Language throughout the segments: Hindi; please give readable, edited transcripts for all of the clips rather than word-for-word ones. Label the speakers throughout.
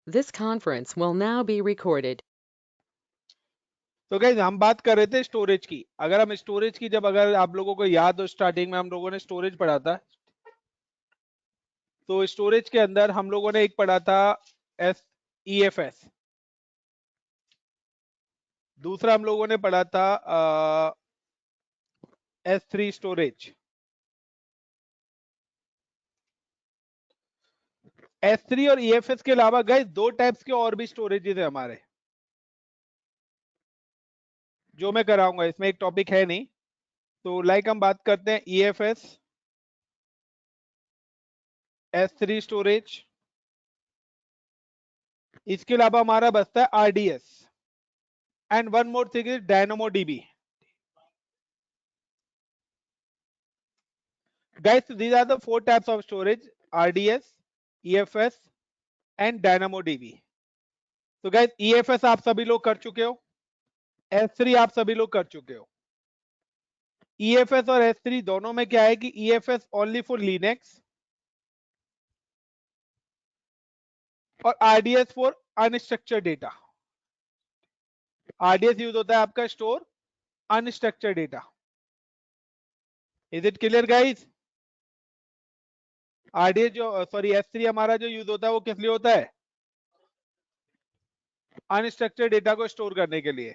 Speaker 1: This conference will now be recorded.
Speaker 2: तो गाइस हम बात कर रहे थे स्टोरेज की। अगर हम स्टोरेज की जब अगर आप लोगों को याद हो स्टार्टिंग में हम लोगों ने स्टोरेज पढ़ा था। तो स्टोरेज के अंदर हम लोगों ने एक पढ़ा था एस EFS। दूसरा हम लोगों ने पढ़ा था S3 स्टोरेज। S3 और EFS के अलावा गाइस दो टाइप्स के और भी स्टोरेजेस है हमारे, जो मैं कराऊंगा। इसमें एक टॉपिक है नहीं। तो हम बात करते हैं EFS, S3 स्टोरेज। इसके अलावा हमारा बचता है RDS and one more thing is DynamoDB। Guys, these are the four types of storage: RDS, EFS and DynamoDB. तो guys, EFS आप सभी लोग कर चुके हो, S3 आप सभी लोग कर चुके हो। EFS और S3 दोनों में क्या है कि EFS ओनली फॉर लिनक्स और RDS for unstructured data. RDS use होता है आपका store unstructured data. Is it clear guys? RDS जो सॉरी S3 हमारा जो यूज होता है वो किस लिए होता है? अनस्ट्रक्चर्ड डेटा को स्टोर करने के लिए।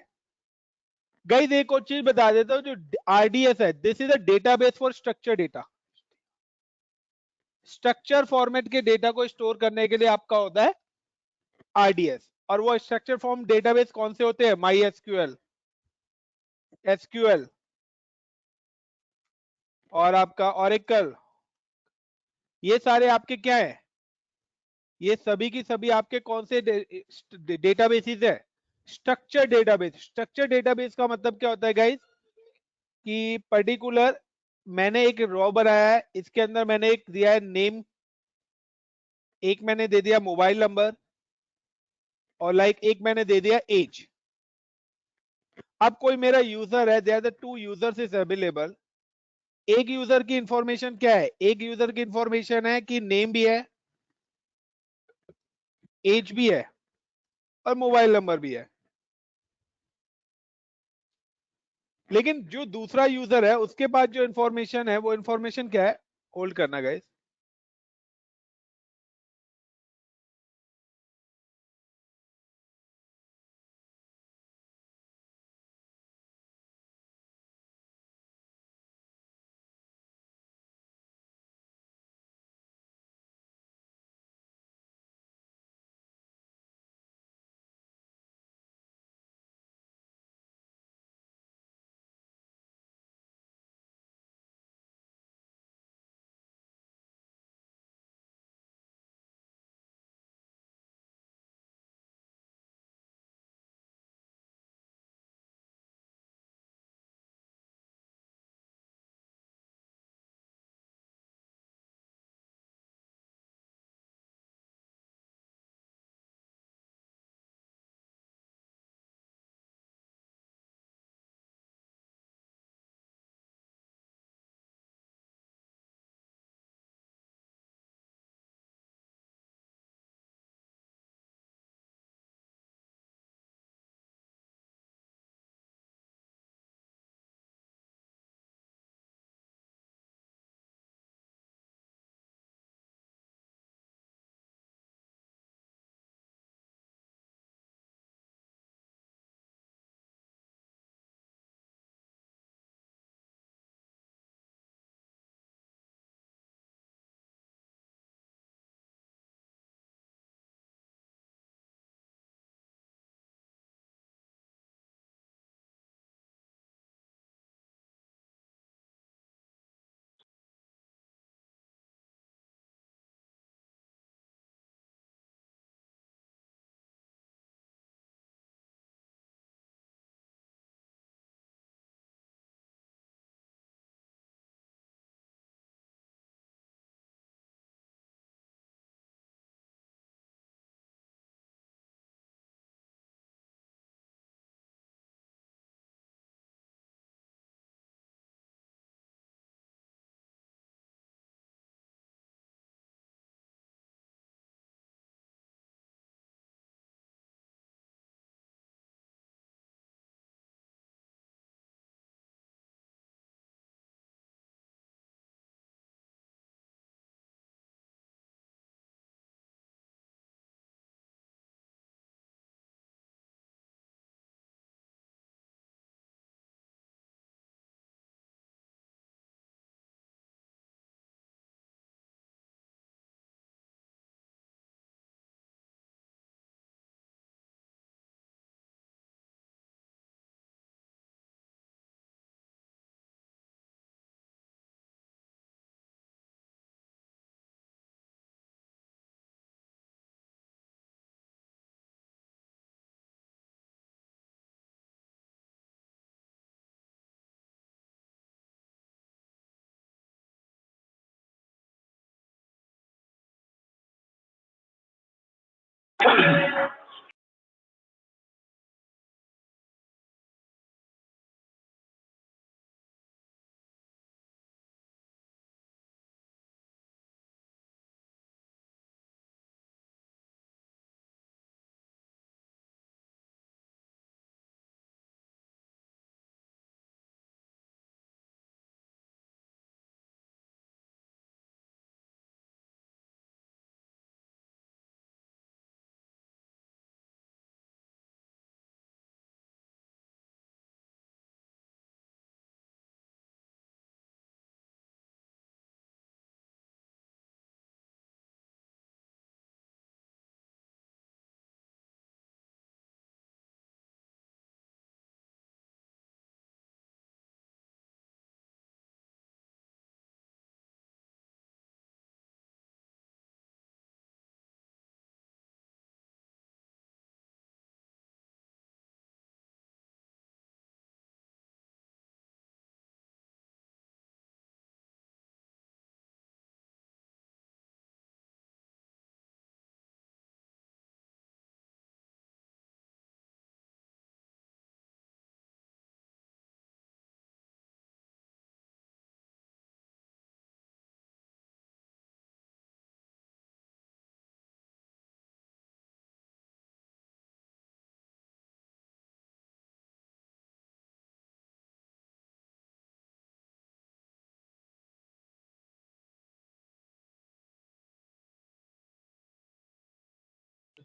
Speaker 2: गाइस एक और चीज बता देता हूं, जो RDS है this is a database for structure data. Structure format के डेटा को स्टोर करने के लिए आपका होता है RDS। और वो स्ट्रक्चर फॉर्म डेटाबेस कौन से होते हैं? MySQL, SQL और आपका Oracle। ये सारे आपके क्या है? ये सभी की सभी आपके कौन से डेटाबेसेस है? Structure database. स्ट्रक्चर डेटाबेस का मतलब क्या होता है गाइस? कि पर्टिकुलर मैंने एक रॉ बनाया है, इसके अंदर मैंने एक दिया है नेम, एक मैंने दे दिया मोबाइल नंबर और एक मैंने दे दिया एज। अब कोई मेरा यूजर है, there the two users is available. एक यूजर की इंफॉर्मेशन क्या है? एक यूजर की इंफॉर्मेशन है कि नेम भी है, एज भी है और मोबाइल नंबर भी है। लेकिन जो दूसरा यूजर है उसके पास जो इंफॉर्मेशन है वो इंफॉर्मेशन क्या है? होल्ड करना गाइस।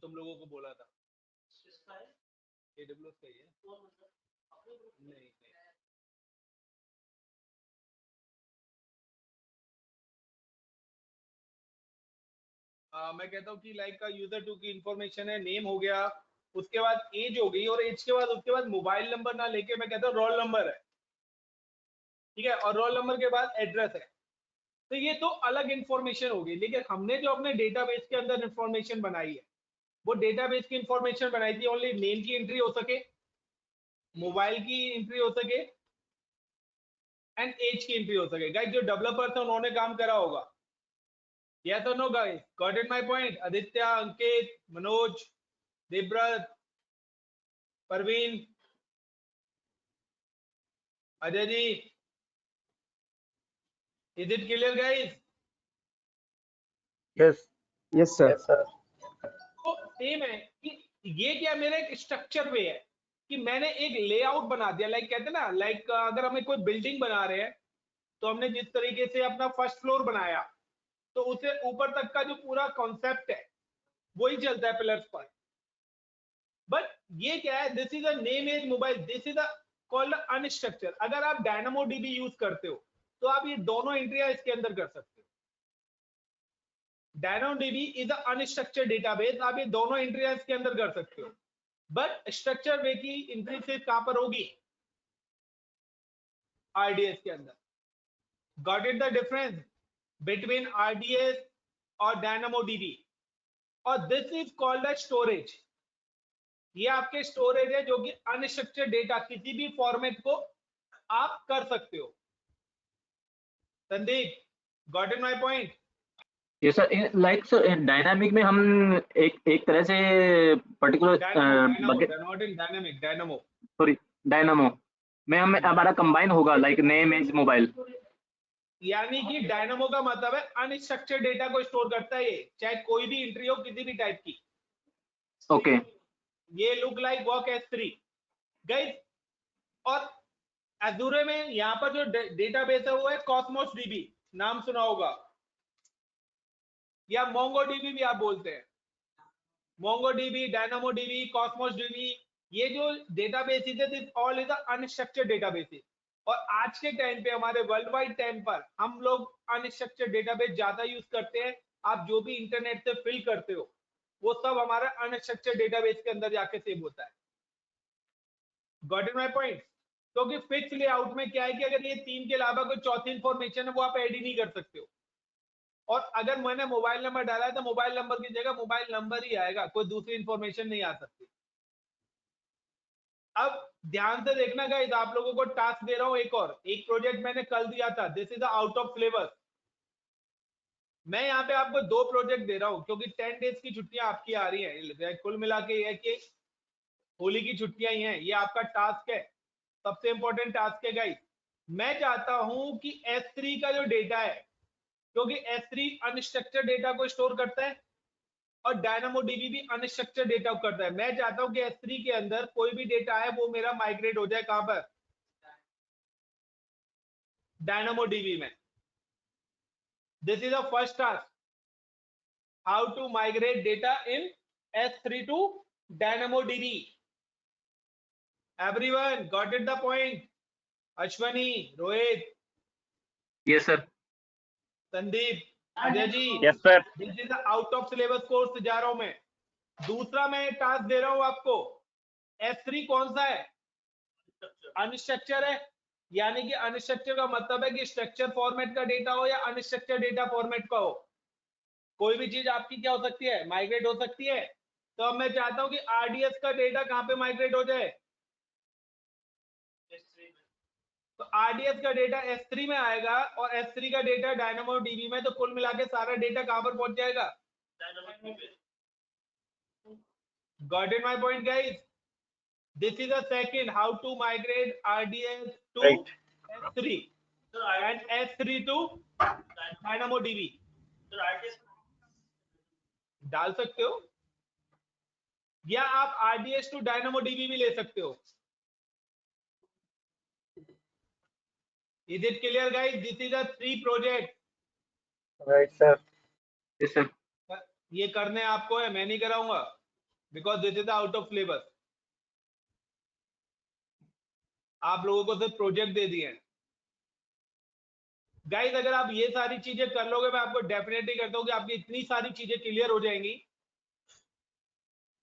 Speaker 2: तुम लोगों को बोला था। AWS का ही है। नहीं मैं कहता हूँ कि लाइक का यूजर टू की इंफॉर्मेशन है, नेम हो गया, उसके बाद एज हो गई, और एज के बाद उसके बाद मोबाइल नंबर ना लेके मैं कहता हूँ रोल नंबर है, ठीक है, और रोल नंबर के बाद एड्रेस है। तो ये तो अलग इंफॉर्मेशन होगी, लेकिन हमने जो अपने डेटाबेस के अंदर इंफॉर्मेशन बनाई है, वो डेटाबेस की इंफॉर्मेशन बनाई थी ओनली नेम की एंट्री हो सके, मोबाइल की एंट्री हो सके एंड एज की एंट्री हो सके। गाइस जो डेवलपर्स है उन्होंने काम करा होगा, या तो no guys, got it my point? Aditya, Ankit, Manoj, Devvrat, Parveen, Ajay ji, is it clear guys?
Speaker 3: Yes yes sir.
Speaker 2: तो सेम है कि ये क्या मेरा एक स्ट्रक्चर वे है कि मैंने एक लेआउट बना दिया, लाइक कहते हैं ना, लाइक अगर हमें कोई बिल्डिंग बना रहे हैं तो हमने जिस तरीके से अपना फर्स्ट फ्लोर बनाया, तो उसे ऊपर तक का जो पूरा कॉन्सेप्ट है वही चलता है पिलर्स पर। बट ये क्या है, this is a name as mobile, this is a called unstructure. अगर आप डायनामो डीबी यूज करते हो तो आप ये दोनों एंट्रियां इसके अंदर कर सकते हो। DynamoDB is a unstructured database, आप ये दोनों एंट्रियां इसके अंदर कर सकते हो, बट स्ट्रक्चर वे की एंट्री सिर्फ कहां पर होगी? RDS के अंदर। Got it the difference between RDS और DynamoDB? और this is called a storage. ये आपके स्टोरेज है जो कि अनस्ट्रक्चर्ड डेटा किसी भी फॉर्मेट को आप कर सकते हो। Sandeep, got it my point?
Speaker 3: ये सर लाइक सर डायनामिक में हम एक तरह से पर्टिकुलर
Speaker 2: डायनामो
Speaker 3: सॉरी डायनामो में हम हमारा कंबाइन होगा लाइक नेम एज मोबाइल,
Speaker 2: यानी कि डायनामो का मतलब है अनस्ट्रक्चर्ड डेटा को स्टोर करता है, ये चाहे कोई भी एंट्री हो किसी भी टाइप की।
Speaker 3: ओके
Speaker 2: ये look like work S3 guys. और अजूरे में यहाँ पर जो डेटाबेस है वो है कॉस्मोस डीबी, नाम सुना होगा, या मोंगो डीबी भी आप बोलते हैं। Mongo dB, dynamo dB, Cosmos dB, ये जो डेटाबेस है this all is unstructured database. और आज के टाइम पे हमारे वर्ल्ड वाइड टाइम पर हम लोग अनस्ट्रक्चर्ड डेटाबेस ज्यादा यूज करते हैं। आप जो भी इंटरनेट से फिल करते हो वो सब हमारा अनस्ट्रक्चर्ड डेटाबेस के अंदर जाके सेव होता है। Got it my point? क्योंकि फिक्स लेआउट में क्या है कि अगर ये तीन के अलावा कोई चौथी इंफॉर्मेशन है वो आप ऐड ही नहीं कर सकते हो। और अगर मैंने मोबाइल नंबर डाला है तो मोबाइल नंबर की जगह मोबाइल नंबर ही आएगा, कोई दूसरी इंफॉर्मेशन नहीं आ सकती। अब ध्यान से देखना गाइस, आप लोगों को टास्क दे रहा हूं एक प्रोजेक्ट मैंने कल दिया था, this is out of syllabus. मैं यहाँ पे आपको 2 प्रोजेक्ट दे रहा हूं क्योंकि 10 डेज की छुट्टियां आपकी आ रही हैं, कुल मिला के ये कि होली की छुट्टियां ही हैं। ये आपका टास्क है, सबसे इंपॉर्टेंट टास्क है गाइस। मैं चाहता हूं कि S3 का जो डेटा है, क्योंकि S3 अनस्ट्रक्चर्ड डेटा को स्टोर करता है और DynamoDB भी अनस्ट्रक्चर्ड डेटा करता है, मैं चाहता हूं कि S3 के अंदर कोई भी डेटा है वो मेरा माइग्रेट हो जाए, कहां पर? DynamoDB में। This is the first task, how to migrate data in S3 to DynamoDB। Everyone got it the point? Ashwani, Rohit,
Speaker 3: yes sir,
Speaker 2: Sandeep, Ajay ji,
Speaker 3: yes sir,
Speaker 2: this is out of syllabus course जा रहा हूं मैं। दूसरा मैं टास्क दे रहा हूं आपको, S3 कौन सा है? अनस्ट्रक्चर है, यानी कि अनस्ट्रक्चर का मतलब है कि स्ट्रक्चर फॉर्मेट का डेटा हो या अनस्ट्रक्चर डेटा फॉर्मेट का हो, कोई भी चीज आपकी क्या हो सकती है? माइग्रेट हो सकती है। तो अब मैं चाहता हूं कि RDS का डेटा कहां पे माइग्रेट हो जाए? तो RDS का डेटा S3 में आएगा और S3 का डेटा DynamoDB में, तो कुल मिला के सारा डेटा कहां पर पहुंच जाएगा? Got it my point guys? This is the second, how to migrate RDS to S3 and S3 to DynamoDB। डाल सकते हो या आप RDS to DynamoDB भी ले सकते हो। Is it clear guys? This is a 3 project।
Speaker 3: Right sir, yes sir,
Speaker 2: ये करने आपको है, मैं नहीं कराऊंगा। Because this is out of syllabus. आप लोगों को सिर्फ प्रोजेक्ट दे दिए हैं गाइस। अगर आप ये सारी चीजें कर लोगे, मैं आपको डेफिनेटली करता हूँ कि आपकी इतनी सारी चीजें क्लियर हो जाएंगी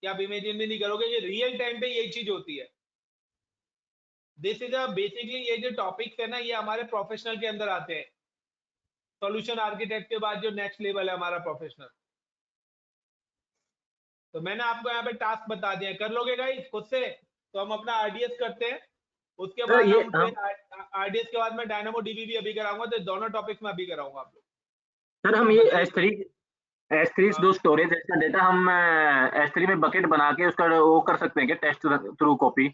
Speaker 2: कि आप इमेजिन भी नहीं करोगे। ये रियल टाइम पे यही चीज होती है। दिस इज बेसिकली ये जो टॉपिक्स है ना, ये हमारे प्रोफेशनल के अंदर आते हैं। सॉल्यूशन आर्किटेक्ट के बाद जो नेक्स्ट लेवल है हमारा प्रोफेशनल। तो मैंने आपको यहाँ पे टास्क बता दिया, कर लोगे गाइस खुद से। तो हम अपना आरडीएस करते हैं, उसके
Speaker 3: सर
Speaker 2: बाद
Speaker 3: ये
Speaker 2: हम फिर आरडीएस के बाद मैं डायनामो डीबी भी अभी कराऊंगा। तो दोनों टॉपिक्स में अभी कराऊंगा आप लोग।
Speaker 3: सर हम
Speaker 2: अब
Speaker 3: ये
Speaker 2: बताइए।
Speaker 3: S3
Speaker 2: हाँ।
Speaker 3: जो स्टोरेज है इसका डेटा हम S3 में बकेट बना के उसका वो कर सकते हैं क्या, टेस्ट थ्रू कॉपी?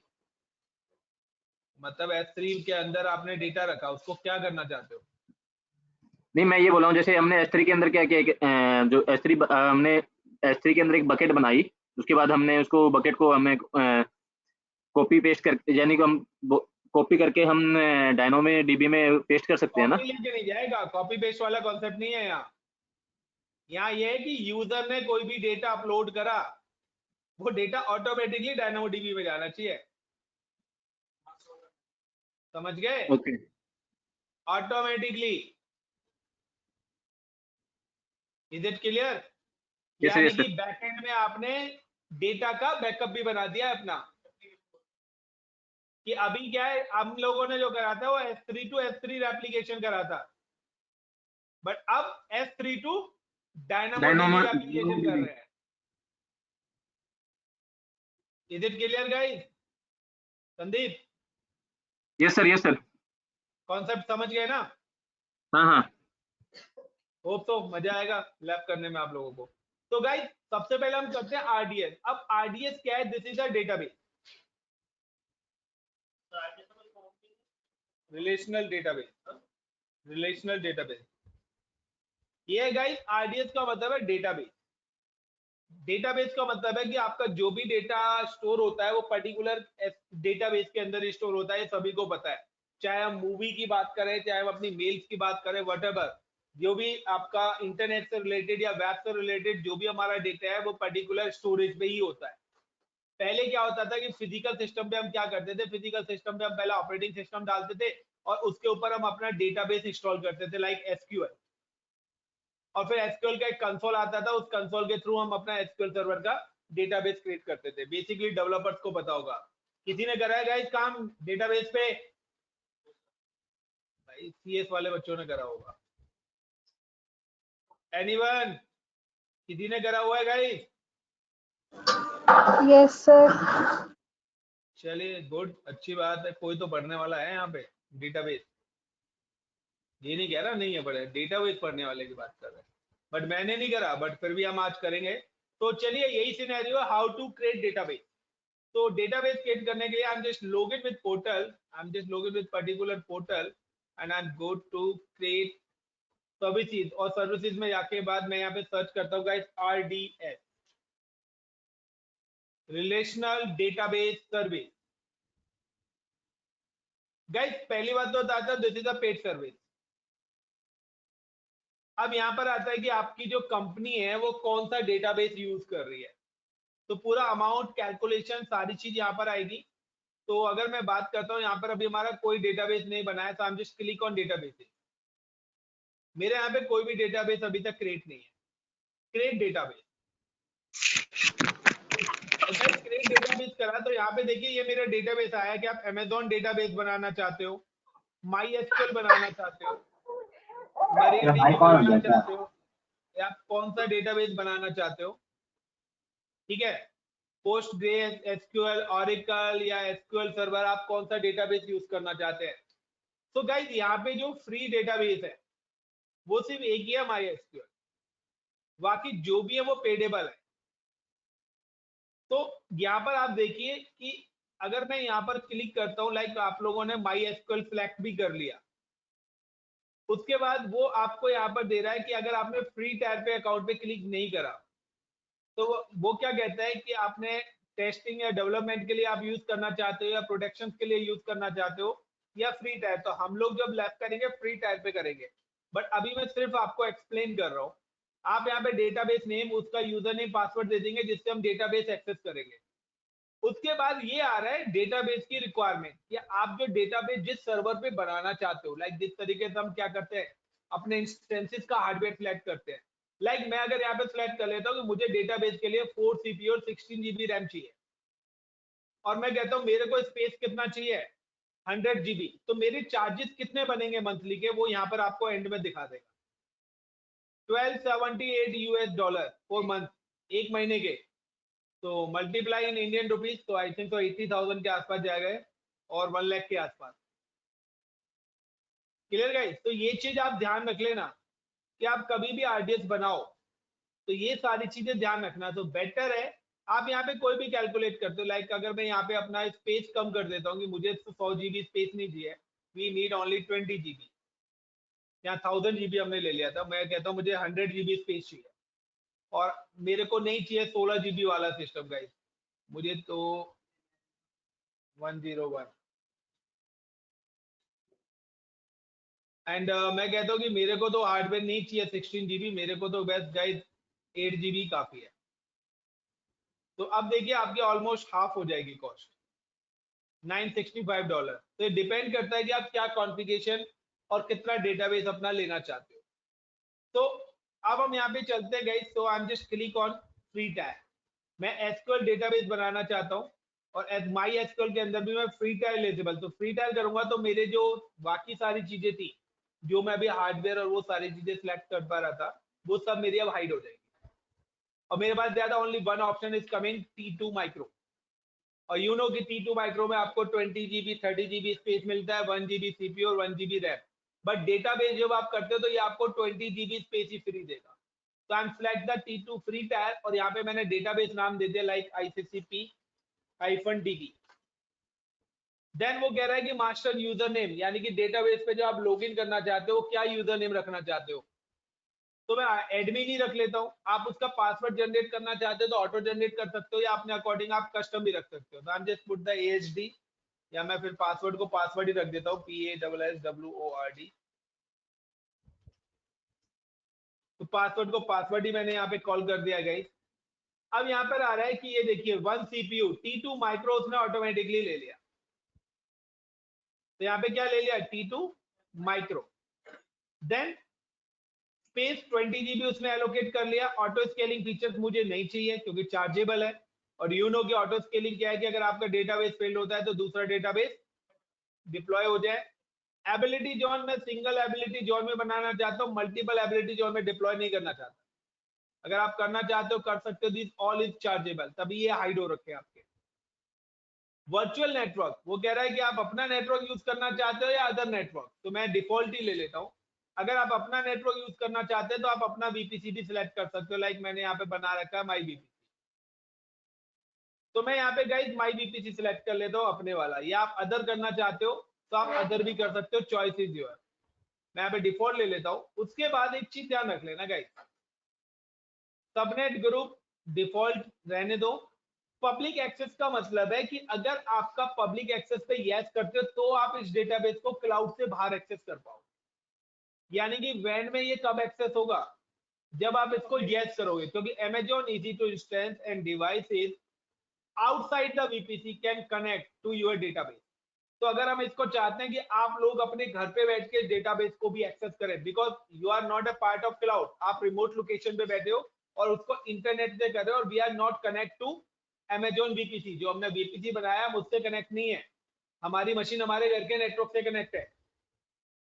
Speaker 2: मतलब S3 के अंदर आपने डेटा रखा, उसको क्या करना चाहते हो?
Speaker 3: नहीं, मैं ये बोला हूँ जैसे हमने S3 के अंदर क्या किया जो S3 हमने S3 के अंदर एक बकेट बनाई, उसके बाद हमने उसको बकेट को हमें कॉपी पेस्ट कर, यानी कि हम कॉपी करके हम डायनो में डीबी में पेस्ट कर सकते हैं ना?
Speaker 2: कॉपी लेके नहीं जाएगा, कॉपी पेस्ट वाला कॉन्सेप्ट नहीं है यहाँ। यहाँ ये है कि यूजर ने कोई भी डेटा अपलोड करा, वो डेटा ऑटोमेटिकली डायनामोडीबी में जाना चाहिए। समझ गए?
Speaker 3: Okay.
Speaker 2: Automatically. Is it clear?
Speaker 3: Yes
Speaker 2: यानी
Speaker 3: यस
Speaker 2: कि
Speaker 3: सर।
Speaker 2: बैकएंड में आपने डेटा का बैकअप भी बना दिया है अपना। कि अभी क्या है, हम लोगों ने जो करा था वो S3 टू S3 रेप्लिकेशन करा था, बट अब S3 टू डायनामोडीबी रेप्लिकेशन कर रहे हैं। Is it clear guys? Sandeep,
Speaker 3: yes sir, yes sir.
Speaker 2: Concept समझ गए ना?
Speaker 3: हाँ हाँ।
Speaker 2: होप तो मजा आएगा लैब करने में आप लोगों को। तो गाइस सबसे पहले हम करते हैं आरडीएस। अब आरडीएस क्या है? This is a database, relational database. Relational database ये गाइस आरडीएस का मतलब है डेटाबेस। डेटाबेस का मतलब है कि आपका जो भी डेटा स्टोर होता है वो पर्टिकुलर डेटाबेस के अंदर स्टोर होता है। ये सभी को पता है, चाहे हम मूवी की बात करें, चाहे हम अपनी मेल्स की बात करें, व्हाटएवर जो भी आपका इंटरनेट से रिलेटेड या वेब से रिलेटेड जो भी हमारा डेटा है वो पर्टिकुलर स्टोरेज पे ही होता है। पहले क्या होता था कि फिजिकल सिस्टम पे हम क्या करते थे, फिजिकल सिस्टम पे हम पहले ऑपरेटिंग सिस्टम डालते थे और उसके ऊपर हम अपना डेटाबेस इंस्टॉल करते थे लाइक एसक्यूएल। और फिर एसक्यूएल का एक कंसोल आता था, उस कंसोल के थ्रू हम अपना एसक्यूएल सर्वर का डेटाबेस क्रिएट करते थे। बेसिकली डेवलपर्स को पता होगा। किसी ने करा है गाइस काम डेटाबेस पे? भाई सीएस वाले बच्चों ने करा होगा। एनीवन? किसी ने करा हुआ है गाइस?
Speaker 4: Yes sir.
Speaker 2: चलिए गुड, अच्छी बात है, कोई तो पढ़ने वाला है यहाँ पे डेटाबेस। ये नहीं कह रहा नहीं है पढ़े, डेटाबेस पढ़ने वाले की बात कर रहे हैं। बट मैंने नहीं करा, बट फिर भी हम आज करेंगे। तो चलिए यही scenario, how to create database. तो डेटाबेस क्रिएट करने के लिए I am just login with portal, I am just login with particular portal and I am go to create services. और सर्विसेज में जाके बाद मैं यहाँ पे सर्च करता हूँ guys RDS, relational database service. Guys पहली बात तो बताता हूँ, this is a paid service. अब यहाँ पर आता है कि आपकी जो कंपनी है वो कौन सा डेटाबेस यूज कर रही है। तो पूरा अमाउंट कैलकुलेशन सारी चीज यहाँ पर आएगी। तो अगर मैं बात करता हूँ यहाँ पर अभी हमारा कोई डेटाबेस नहीं बनाया, तो हम जस्ट क्लिक ऑन डेटाबेस। मेरे यहाँ पे कोई भी डेटाबेस अभी तक क्रिएट नहीं है। क्रिएट डेटाबेस, क्रिएट डेटाबेस करा तो यहाँ पे देखिए ये मेरा डेटाबेस आया कि आप अमेजोन डेटाबेस बनाना चाहते हो, माई एसक्यूएल बनाना चाहते हो, MariaDB बनाना चाहते हो, या आप कौन सा डेटाबेस बनाना चाहते हो। ठीक है, पोस्ट ग्रे एसक्यूएल, ऑरिकल या एसक्यूएल सर्वर, आप कौन सा डेटाबेस यूज करना चाहते हैं। तो गाइस यहाँ पे जो फ्री डेटाबेस है वो सिर्फ एक ही है, माई एसक्यूएल। बाकी जो भी है वो पेडेबल है। तो यहाँ पर आप देखिए कि अगर मैं यहाँ पर क्लिक करता हूँ, लाइक आप लोगों ने माई एसक्यूएल सिलेक्ट भी कर लिया, उसके बाद वो आपको यहाँ पर दे रहा है कि अगर आपने फ्री टैब पे अकाउंट पे क्लिक नहीं करा तो वो क्या कहता है कि आपने टेस्टिंग या डेवलपमेंट के लिए आप यूज करना चाहते हो या प्रोटेक्शन के लिए यूज करना चाहते हो या फ्री टैब। तो हम लोग जब लैब करेंगे फ्री टैब पे करेंगे, बट अभी मैं सिर्फ आपको एक्सप्लेन कर रहा हूँ। आप यहाँ पे डेटाबेस नेम, उसका यूजर नेम पासवर्ड दे देंगे जिससे हम डेटाबेस एक्सेस करेंगे। उसके बाद ये आ रहा है डेटाबेस की रिक्वायरमेंट, कि आप जो डेटाबेस जिस सर्वर पे बनाना चाहते हो, लाइक जिस तरीके से हम क्या करते हैं अपने इंस्टेंसेस का हार्डवेयर सिलेक्ट करते हैं। लाइक मैं अगर यहाँ पे सिलेक्ट कर लेता हूँ कि मुझे डेटाबेस के लिए 4 सीपीयू और 16 जीबी रैम चाहिए, और मैं कहता हूँ मेरे को स्पेस कितना चाहिए 100 जीबी, तो मेरे चार्जेस कितने बनेंगे मंथली के, वो यहाँ पर आपको एंड में दिखा देगा। 1278 यूएस डॉलर फॉर मंथ, एक महीने के। तो मल्टीप्लाई इन इंडियन रुपीज, तो आई थिंक तो 80,000 के आसपास जाएगा, और 1 लाख के आसपास। Clear guys? तो ये चीज आप ध्यान रख लेना कि आप कभी भी आरडीएस बनाओ तो ये सारी चीजें ध्यान रखना। तो बेटर है आप यहाँ पे कोई भी कैलकुलेट करते हो, लाइक अगर मैं यहाँ पे अपना स्पेस कम कर देता हूँ कि मुझे 100 जीबी स्पेस नहीं चाहिए, वी नीड ओनली 20 जीबी, यहाँ 1000 जीबी हमने ले लिया था, मैं कहता हूँ मुझे 100 जीबी स्पेस चाहिए, और मेरे को नहीं चाहिए 16 जीबी वाला सिस्टम गाइस, मुझे तो 101 एंड मैं कहता हूँ कि मेरे को तो हार्डवेयर नहीं चाहिए 16 जीबी, मेरे को तो बेस्ट गाइस 8 जीबी काफी है। तो अब देखिए आपकी ऑलमोस्ट हाफ हो जाएगी कॉस्ट, $965। तो ये डिपेंड करता है कि आप क्या कॉन्फ़िगरेशन और कितना डेटाबेस अपना लेना चाहते हो। तो अब हम यहाँ पे चलते हैं गाइस, तो I am just click on free tyre. मैं एसक्यूएल डेटाबेस बनाना चाहता हूँ, और माई एसक्यूएल के अंदर भी मैं फ्री टायर एलिजिबल, तो फ्री टायर करूंगा तो मेरे जो बाकी सारी चीजें थी, जो मैं अभी हार्डवेयर और वो सारी चीजें सिलेक्ट कर पा रहा था, वो सब मेरी अब हाइड हो जाएगी, और मेरे पास ज्यादा only one option is coming, T2 micro. और यू नो कि T2 माइक्रो में आपको 20 जीबी 30 जीबी स्पेस मिलता है, 1 जीबी सीपीयू और 1 जीबी रैम। बट डेटाबेस जब आप करते हो तो ये आपको 20 जीबी स्पेस ही फ्री देगा। तो I M select the T2 free tyre, और यहाँ पे मैंने डेटाबेस नाम दे दिया लाइक ICCP-DB। देन वो कह रहा है कि मास्टर यूजर नेम, यानी कि डेटाबेस पे जो आप लॉगिन करना चाहते हो क्या यूजर नेम रखना चाहते हो। तो मैं एडमिन ही रख लेता हूँ। आप उसका पासवर्ड जनरेट करना चाहते हो तो ऑटो जनरेट कर सकते हो, या अपने अकॉर्डिंग आप कस्टम भी रख सकते हो। तो I am just put the AHD, या मैं फिर पासवर्ड को पासवर्ड ही रख देता हूँ, PASSWORD। तो पासवर्ड को पासवर्ड ही मैंने यहाँ पे कॉल कर दिया गाइस। अब यहाँ पर आ रहा है कि ये देखिए 1 CPU T2 माइक्रो उसने ऑटोमेटिकली ले लिया। तो यहाँ पे क्या ले लिया, T2 micro. Then space 20 GB उसने एलोकेट कर लिया। ऑटो स्केलिंग फीचर्स मुझे नहीं चाहिए क्योंकि चार्जेबल है, और यू नो कि ऑटो स्केलिंग क्या है कि अगर आपका डेटाबेस फेल होता है तो दूसरा डेटाबेस डिप्लॉय हो जाए। एबिलिटी जोन में सिंगल एबिलिटी जोन में बनाना चाहता हूँ, मल्टीपल एबिलिटी जोन में डिप्लॉय नहीं करना चाहता। अगर आप करना चाहते हो कर सकते हो, दिस ऑल इज चार्जेबल, तभी ये हाइड हो रखे हैं आपके। वर्चुअल नेटवर्क, वो कह रहा है कि आप अपना नेटवर्क यूज करना चाहते हो या अदर नेटवर्क, तो मैं डिफॉल्ट ही ले लेता हूँ। अगर आप अपना नेटवर्क यूज करना चाहते हैं तो आप अपना VPC भी सिलेक्ट कर सकते हो, लाइक मैंने यहाँ पे बना रखा है माई VPC। तो मैं यहाँ पे गाइस माई VPC सिलेक्ट कर लेता हूँ अपने वाला, या आप अदर करना चाहते हो तो आप अदर भी कर सकते हो, चॉइस इज योर। मैं यहाँ पे डिफॉल्ट ले लेता हूँ। उसके बाद एक चीज ध्यान रख लेना गाइस, सबनेट ग्रुप डिफॉल्ट रहने दो। पब्लिक एक्सेस का मतलब है कि अगर आपका पब्लिक एक्सेस पे यस करते हो तो आप इस डेटाबेस को क्लाउड से बाहर एक्सेस कर पाओ। यानी कि वैन में ये कब एक्सेस होगा, जब आप इसको यस करोगे, क्योंकि Amazon E C two instance and devices outside the VPC can connect to your database. तो अगर हम इसको चाहते हैं कि आप लोग अपने घर पे बैठ के डेटाबेस को भी एक्सेस करें, because you are not a part of cloud, आप रिमोट लोकेशन पे बैठे हो और उसको इंटरनेट से कर रहे हो, और we are not connect to Amazon VPC। जो हमने VPC बनाया मुझसे कनेक्ट नहीं है, हमारी मशीन हमारे घर के नेटवर्क से कनेक्ट है।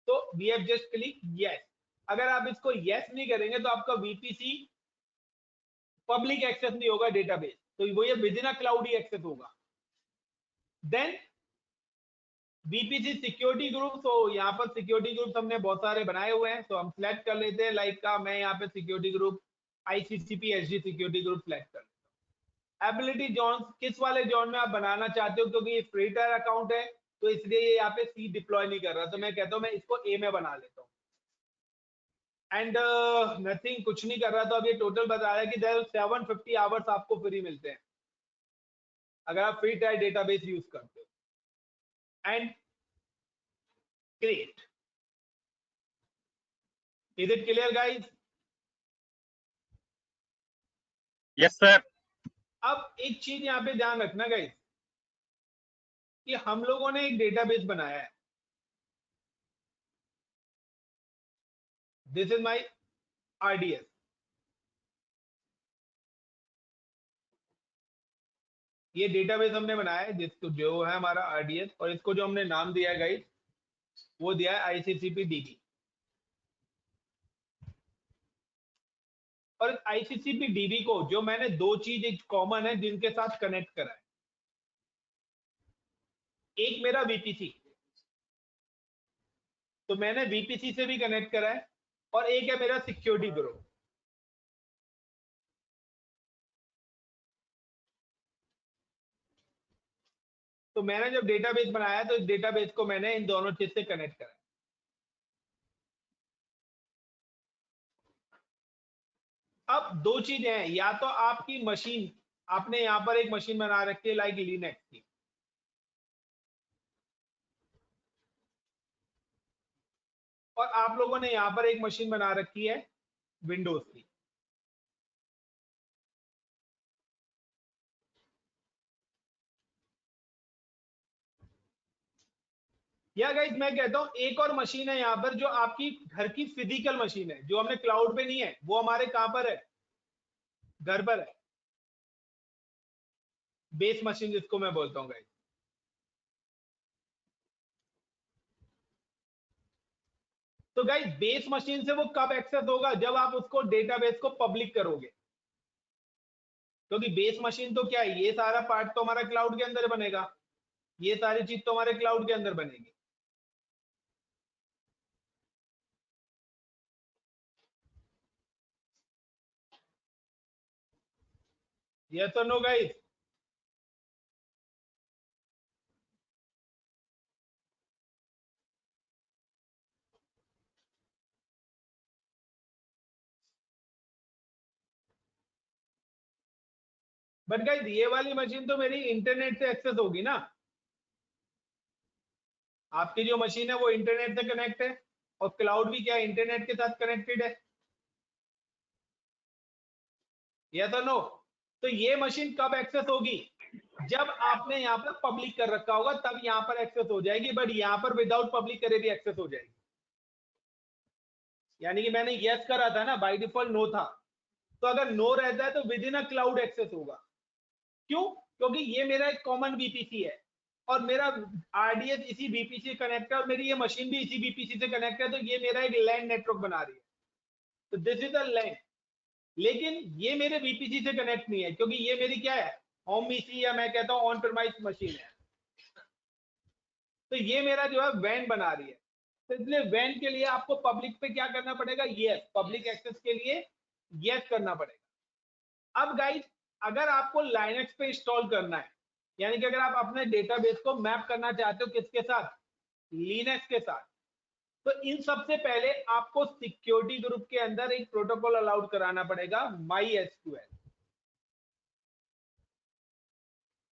Speaker 2: तो we have just click yes. अगर आप इसको यस नहीं करेंगे तो आपका VPC पब्लिक एक्सेस नहीं होगा डेटाबेस, तो वो ये विद इन अ क्लाउड ही एक्सेस होगा। देन VPC सिक्योरिटी ग्रुप, तो यहाँ पर सिक्योरिटी ग्रुप हमने बहुत सारे बनाए हुए हैं, तो हम सिलेक्ट कर लेते हैं। लाइक का मैं यहाँ पे security group ICCP-HD security group select कर लेता हूँ। एबिलिटी जोन, किस वाले जोन में आप बनाना चाहते हो, क्योंकि ये फ्री टायर अकाउंट है तो इसलिए ये यहाँ पे C डिप्लॉय नहीं कर रहा, तो मैं कहता हूँ मैं इसको A में बना लेता हूँ। एंड नथिंग, कुछ नहीं कर रहा, तो अब ये टोटल बता रहा है कि 750 आवर्स आपको फ्री मिलते हैं अगर आप फ्री टायर डेटाबेस यूज करते हो। And create, is it clear guys?
Speaker 4: Yes sir.
Speaker 2: अब एक चीज यहाँ पे ध्यान रखना गाइस कि हम लोगों ने एक डेटाबेस बनाया है। This is my RDS। ये डेटाबेस हमने बनाया है जिसको जो है हमारा RDS, और इसको जो हमने नाम दिया है गाइस वो दिया है ICCP DB। और ICCP DB को जो मैंने दो चीज एक कॉमन है जिनके साथ कनेक्ट करा है, एक मेरा VPC, तो मैंने VPC से भी कनेक्ट करा है, और एक है मेरा सिक्योरिटी ग्रुप। तो मैंने जब डेटाबेस बनाया तो इस डेटाबेस को मैंने इन दोनों चीज से कनेक्ट करा। अब दो चीजें हैं, या तो आपकी मशीन, आपने यहां पर एक मशीन बना रखी है लाइक लिनक्स की, और आप लोगों ने यहां पर एक मशीन बना रखी है विंडोज की। या गाइस मैं कहता हूं एक और मशीन है यहां पर जो आपकी घर की फिजिकल मशीन है, जो हमने क्लाउड पे नहीं है, वो हमारे कहां पर है, घर पर है। बेस मशीन जिसको मैं बोलता हूं गाइस। तो गाइस बेस मशीन से वो कब एक्सेस होगा, जब आप उसको डेटाबेस को पब्लिक करोगे, क्योंकि बेस मशीन तो क्या है, ये सारा पार्ट तो हमारा क्लाउड के अंदर बनेगा, ये सारी चीज तो हमारे क्लाउड के अंदर बनेगी। यस और नो गाइस? बट गाइस ये वाली मशीन तो मेरी इंटरनेट से एक्सेस होगी ना, आपकी जो मशीन है वो इंटरनेट से कनेक्ट है, और क्लाउड भी क्या है, इंटरनेट के साथ कनेक्टेड है। यस और नो? तो ये मशीन कब एक्सेस होगी, जब आपने यहाँ पर पब्लिक कर रखा होगा तब यहाँ पर एक्सेस हो जाएगी, बट यहाँ पर विदाउट पब्लिक करे भी एक्सेस हो जाएगी। यानी कि मैंने यस करा था ना, बाय डिफॉल्ट नो था, तो अगर नो रहता है तो within a cloud access होगा। क्यों? क्योंकि ये मेरा एक कॉमन VPC है, और मेरा RDS इसी VPC से कनेक्ट है, और मेरी ये मशीन भी इसी VPC से कनेक्ट है, तो ये मेरा एक लैंड नेटवर्क बना रही है। तो दिस इज अ लैंड, लेकिन ये मेरे VPC से कनेक्ट नहीं है, क्योंकि ये मेरी क्या है, होम PC, या मैं कहता हूं ऑन प्रेमाइस मशीन है। तो ये मेरा जो है वैन बना रही है। तो इसलिए वैन के लिए आपको पब्लिक पे क्या करना पड़ेगा, यस, पब्लिक एक्सेस के लिए यस करना पड़ेगा। अब गाइस अगर आपको लाइनक्स पे इंस्टॉल करना है, यानी कि अगर आप अपने डेटाबेस को मैप करना चाहते हो किसके साथ, लिनक्स के साथ, तो इन सबसे पहले आपको सिक्योरिटी ग्रुप के अंदर एक प्रोटोकॉल अलाउड कराना पड़ेगा, MySQL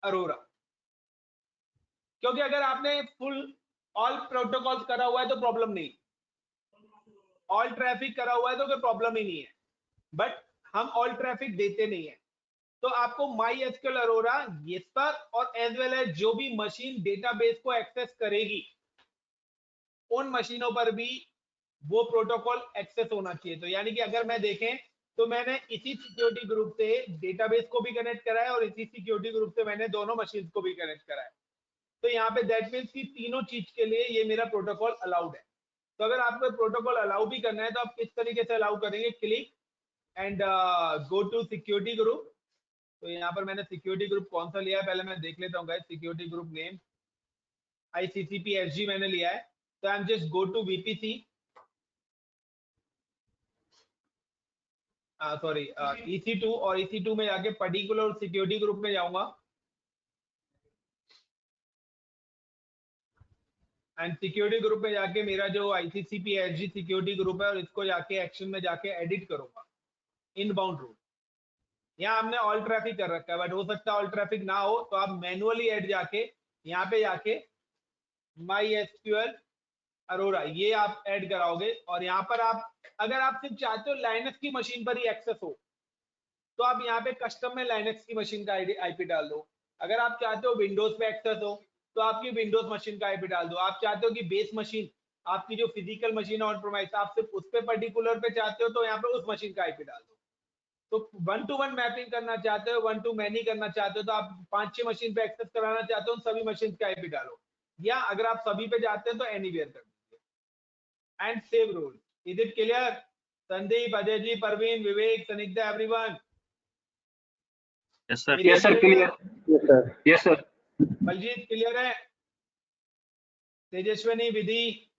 Speaker 2: अरोरा। क्योंकि अगर आपने फुल ऑल प्रोटोकॉल्स करा हुआ है तो प्रॉब्लम नहीं, ऑल ट्रैफिक करा हुआ है तो कोई प्रॉब्लम ही नहीं है, बट हम ऑल ट्रैफिक देते नहीं है। तो आपको MySQL अरोरा इस पर, और एज वेल एज जो भी मशीन डेटाबेस को एक्सेस करेगी उन मशीनों पर भी वो प्रोटोकॉल एक्सेस होना चाहिए। तो यानी कि अगर मैं देखें तो मैंने इसी सिक्योरिटी ग्रुप से डेटाबेस को भी कनेक्ट करा है, और इसी सिक्योरिटी ग्रुप से मैंने दोनों मशीन को भी कनेक्ट करा है। तो यहाँ पे दैट मीन्स कि तीनों चीज के लिए ये मेरा प्रोटोकॉल अलाउड है। तो अगर आपको प्रोटोकॉल अलाउ भी करना है तो आप किस तरीके से अलाउ करेंगे, click and go to security group. तो यहाँ पर मैंने सिक्योरिटी ग्रुप कौन सा लिया है पहले मैं देख लेता हूँ guys. Security group name ICCP SG मैंने लिया है, तो I am just go to VPC, sorry EC2, और EC2 में जाके पर्टिकुलर सिक्योरिटी ग्रुप में जाऊंगा, एंड सिक्योरिटी ग्रुप में जाके मेरा जो ICCP SG सिक्योरिटी ग्रुप है, और इसको जाके एक्शन में जाके एडिट करूंगा, इनबाउंड रूल। यहाँ हमने ऑल ट्रैफिक कर रखा है, बट हो सकता है ऑल ट्रैफिक ना हो, तो आप मैनुअली ऐड जाके यहाँ पे जाके MySQL अरोरा ये आप ऐड कराओगे, और यहाँ पर आप अगर आप सिर्फ चाहते हो लाइनक्स की मशीन पर ही एक्सेस हो, तो आप यहाँ पे कस्टम में लाइनक्स की मशीन का आईपी डाल दो। अगर आप चाहते हो विंडोज पे एक्सेस हो तो आपकी विंडोज मशीन का आईपी डाल दो। आप चाहते हो कि बेस मशीन आपकी जो फिजिकल मशीन ऑन प्रोमाइस आप सिर्फ उस पे पर्टिकुलर पे चाहते हो तो यहाँ पे उस मशीन का आईपी डाल दो। तो 1 to 1 मैपिंग करना चाहते हो, 1 to many करना चाहते हो, तो आप 5-6 मशीन पे एक्सेस कराना चाहते हो, सभी मशीन का आईपी डालो। या अगर आप सभी पे जाते हैं तो एनीवेयर कर दीजिए and save role. Is it clear? Sandeep, Ajay ji, Parveen, Vivek, Snigdha, everyone?
Speaker 3: Yes sir, clear. Yes sir.
Speaker 2: Baljeet clear है? Tejaswini, Vidhi,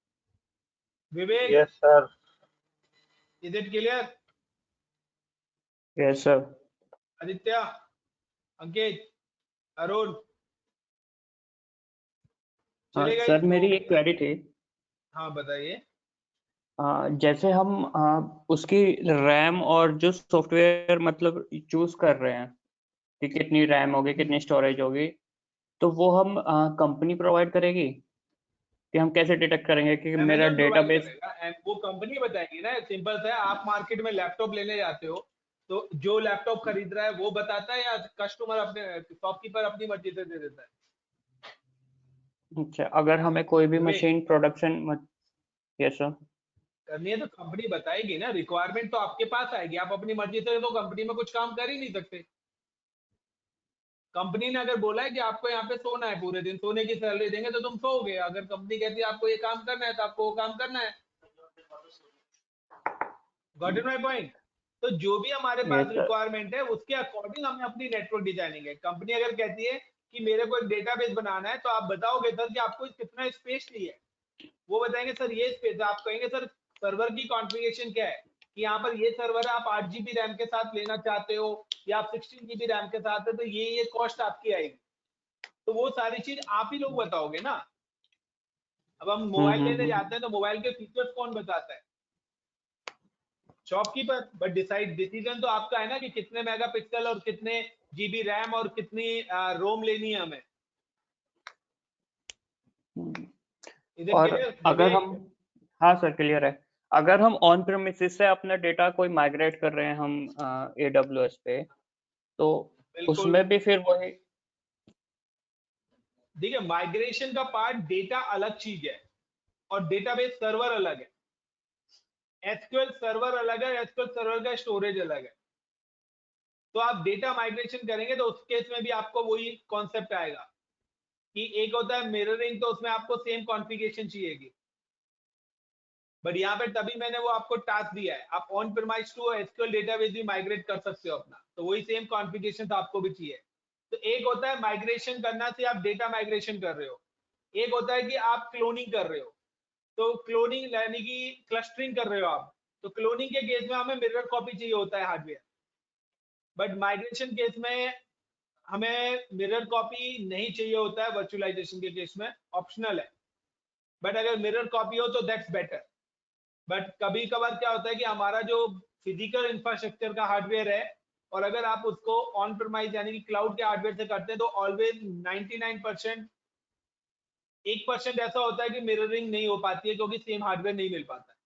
Speaker 2: Vivek?
Speaker 4: Yes sir.
Speaker 2: Is it clear?
Speaker 4: Yes sir.
Speaker 2: Aditya, Ankit, Arun? चलेगा
Speaker 4: सर मेरी एक क्वेरी थी।
Speaker 2: हाँ बताइए।
Speaker 4: जैसे हम उसकी रैम और जो सॉफ्टवेयर मतलब चूज कर रहे हैं कि कितनी रैम होगी कितनी स्टोरेज होगी, तो वो हम कंपनी प्रोवाइड करेगी कि हम कैसे डिटेक्ट करेंगे कि मेरा
Speaker 2: Amazon provide
Speaker 4: डेटाबेस?
Speaker 2: करेगा, and वो कंपनी बताएगी ना। सिंपल सा है, आप मार्केट में लैपटॉप लेने जाते हो तो जो लैपटॉप खरीद रहा है वो बताता है या कस्टमर अपने शॉपकीपर अपनी मर्जी से दे देता है?
Speaker 4: अच्छा, अगर हमें कोई भी
Speaker 2: विवेक,
Speaker 4: मशीन प्रोडक्शन, यस सर,
Speaker 2: करनी है तो कंपनी बताएगी ना। रिक्वायरमेंट तो आपके पास आएगी, आप अपनी मर्जी से तो कंपनी में कुछ काम कर ही नहीं सकते। कंपनी ने अगर बोला है कि आपको यहाँ पे सोना है, पूरे दिन सोने की सैलरी देंगे तो तुम सोओगे। अगर कंपनी कहती है आपको ये काम करना है तो आपको वो काम करना है। Got it my point? तो जो भी हमारे पास
Speaker 4: यस सर।
Speaker 2: रिक्वायरमेंट है उसके अकॉर्डिंग हमें अपनी नेटवर्क डिजाइनिंग है। कंपनी अगर कहती है कि मेरे को एक डेटाबेस बनाना है तो आप बताओगे सर कि आपको कितना स्पेस चाहिए, वो बताएंगे सर ये स्पेस। आप कहेंगे सर सर्वर की कॉन्फ़िगरेशन क्या है, कि यहाँ पर ये सर्वर है, आप 8 GB रैम के साथ लेना चाहते हो या आप 16 GB रैम के साथ है, तो ये कॉस्ट आपकी आएगी। तो वो सारी चीज आप ही लोग बताओगे ना। अब हम मोबाइल लेने जाते हैं तो मोबाइल के फीचर्स कौन बताता है? शॉपकीपर। बट डिसीजन तो आपका है ना कि कितने मेगापिक्सल और कितने जीबी रैम और कितनी रोम लेनी है हमें।
Speaker 4: और अगर हम, हाँ सर क्लियर है, अगर हम ऑन प्रेमिसेस से अपना डेटा कोई माइग्रेट कर रहे हैं हम AWS पे, तो उसमें भी फिर वही?
Speaker 2: देखिए, माइग्रेशन का पार्ट डेटा अलग चीज है और डेटाबेस सर्वर अलग है। एसक्यूएल सर्वर अलग है, एसक्यूएल सर्वर का स्टोरेज अलग है। तो आप डेटा माइग्रेशन करेंगे तो उस केस में भी आपको वही कॉन्सेप्ट आएगा कि एक होता है मिररिंग, तो उसमें आपको सेम कॉन्फ़िगरेशन चाहिएगी। बट यहाँ पे तभी मैंने वो आपको टास्क दिया है, आप on premise to SQL database भी माइग्रेट कर सकते हो अपना, तो वही सेम कॉन्फ़िगरेशन आपको भी चाहिए। तो एक होता है माइग्रेशन करना से आप डेटा माइग्रेशन कर रहे हो, एक होता है कि आप क्लोनिंग कर रहे हो। तो क्लोनिंग यानी कि क्लस्टरिंग कर रहे हो आप। तो क्लोनिंग के केस में हमें मिरर कॉपी चाहिए होता है हार्डवेयर, बट माइग्रेशन केस में हमें मिरर कॉपी नहीं चाहिए होता है। वर्चुअलाइजेशन के केस में ऑप्शनल है, बट अगर मिरर कॉपी हो तो दैट्स बेटर। बट कभी कभार क्या होता है कि हमारा जो फिजिकल इंफ्रास्ट्रक्चर का हार्डवेयर है और अगर आप उसको ऑन प्रीमाइस यानी कि क्लाउड के हार्डवेयर से करते हैं तो ऑलवेज 99% 1% ऐसा होता है कि मिररिंग नहीं हो पाती है क्योंकि सेम हार्डवेयर नहीं मिल पाता है।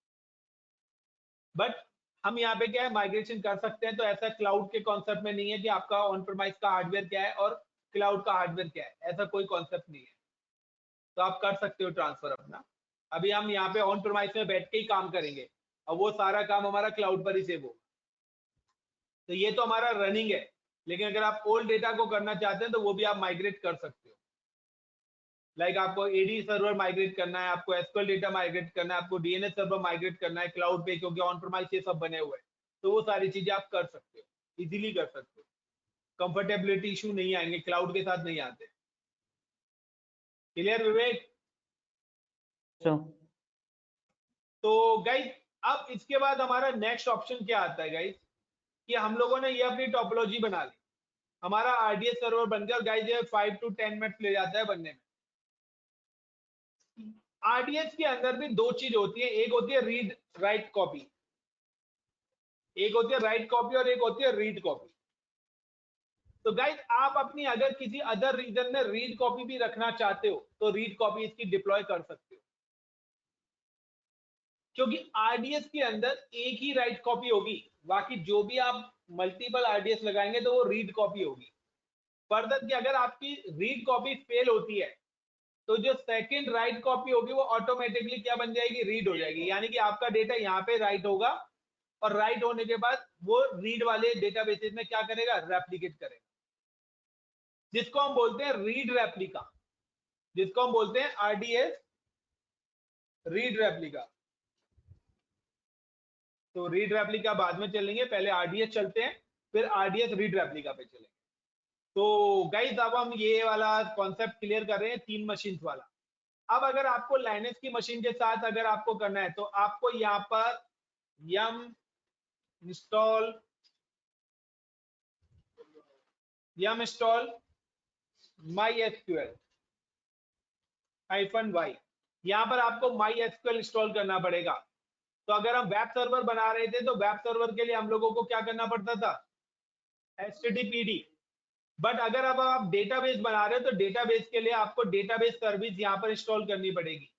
Speaker 2: बट हम यहाँ पे क्या है, माइग्रेशन कर सकते हैं। तो ऐसा क्लाउड के कॉन्सेप्ट में नहीं है कि आपका ऑन प्रीमाइस का हार्डवेयर क्या है और क्लाउड का हार्डवेयर क्या है, ऐसा कोई कॉन्सेप्ट नहीं है। तो आप कर सकते हो ट्रांसफर अपना। अभी हम यहाँ पे ऑन प्रीमाइस में बैठ के ही काम करेंगे और वो सारा काम हमारा क्लाउड पर ही सेव होगा। तो ये तो हमारा रनिंग है, लेकिन अगर आप ओल्ड डेटा को करना चाहते हैं तो वो भी आप माइग्रेट कर सकते हो। लाइक आपको एडी सर्वर माइग्रेट करना है, आपको एसक्यूएल डेटा माइग्रेट करना है, आपको डीएनएस सर्वर माइग्रेट करना है क्लाउड पे, क्योंकि ऑन प्रीमाइस ये सब बने हुए हैं। तो वो सारी चीजें आप कर सकते हो, इजीली कर सकते हो। कंफर्टेबिलिटी इशू नहीं आएंगे, क्लाउड के साथ नहीं आते। क्लियर विवेक? तो गाइस अब इसके बाद हमारा नेक्स्ट ऑप्शन क्या आता है गाइस, कि हम लोगों ने ये अपनी टोपोलॉजी बना ली, हमारा आरडीएस सर्वर बन गया। गाइस ये 5 to 10 मिनट ले जाता है बनने में। आरडीएस के अंदर भी दो चीज होती है, एक होती है रीड राइट कॉपी, एक होती है राइट कॉपी और एक होती है रीड कॉपी। तो गाइस आप अपनी अगर किसी अदर रीजन में रीड कॉपी भी रखना चाहते हो तो रीड कॉपी इसकी डिप्लॉय कर सकते हो, क्योंकि आरडीएस के अंदर एक ही राइट कॉपी होगी, बाकी जो भी आप मल्टीपल RDS लगाएंगे तो वो रीड कॉपी होगी। फर्दर कि अगर आपकी रीड कॉपी फेल होती है तो जो सेकंड राइट कॉपी होगी वो ऑटोमेटिकली क्या बन जाएगी, रीड हो जाएगी। यानी कि आपका डेटा यहाँ पे राइट होगा और राइट होने के बाद वो रीड वाले डेटाबेसेस में क्या करेगा, रेप्लिकेट करेगा, जिसको हम बोलते हैं रीड रेप्लिका, जिसको हम बोलते हैं RDS रीड रेप्लिका। तो रीड रेप्लिका बाद में चलेंगे, पहले RDS चलते हैं, फिर RDS रीड रेप्लिका पे चलेंगे। तो गाइस अब हम ये वाला कॉन्सेप्ट क्लियर कर रहे हैं 3 मशीन वाला। अब अगर आपको लाइनेक्स की मशीन के साथ अगर आपको करना है तो आपको यहाँ पर yum install mysql-y, यहाँ पर आपको MySQL इंस्टॉल करना पड़ेगा। तो अगर हम वेब सर्वर बना रहे थे तो वेब सर्वर के लिए हम लोगों को क्या करना पड़ता था, HTTPD। बट अगर अब आप डेटाबेस बना रहे हो तो डेटाबेस के लिए आपको डेटाबेस सर्विस यहाँ पर इंस्टॉल करनी पड़ेगी।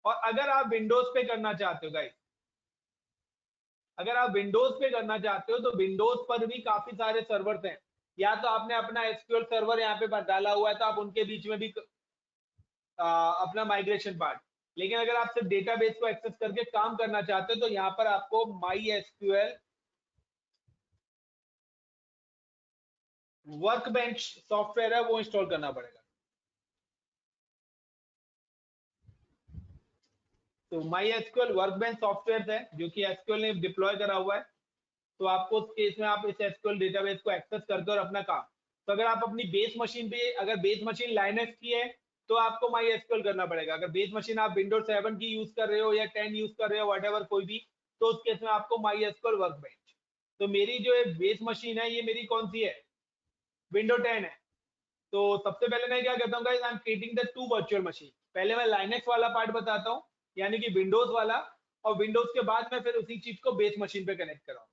Speaker 2: और अगर आप विंडोज पे करना चाहते हो गाइस, अगर आप विंडोज पे करना चाहते हो तो विंडोज पर भी काफी सारे सर्वर्स हैं। या तो आपने अपना SQL सर्वर यहाँ पे डाला हुआ है तो आप उनके बीच में भी अपना माइग्रेशन पार्ट, लेकिन अगर आप सिर्फ डेटाबेस को एक्सेस करके काम करना चाहते हो तो यहाँ पर आपको MySQL वर्कबेंच सॉफ्टवेयर है वो इंस्टॉल करना पड़ेगा। तो MySQL वर्कबेंच सॉफ्टवेयर है जो कि SQL ने डिप्लॉय करा हुआ है। तो आपको उस केस में आप इस SQL डेटाबेस को एक्सेस करके और अपना काम, तो अगर आप अपनी बेस मशीन पे, अगर बेस मशीन लाइनेक्स की है तो आपको MySQL करना पड़ेगा। अगर बेस मशीन आप विंडोज 7 की यूज कर रहे हो या 10 यूज कर रहे हो, व्हाटएवर कोई भी, तो उस केस में आपको MySQL वर्कबेंच। तो मेरी जो बेस मशीन है ये मेरी कौन सी है, विंडो 10 है। तो सबसे पहले मैं क्या करता हूँ guys, I am creating the 2 virtual machine. पहले मैं लाइनेक्स वाला पार्ट बताता हूँ, यानी कि विंडोज वाला, और विंडोज के बाद मैं फिर उसी चीज को बेस मशीन पे कनेक्ट कराऊंगा।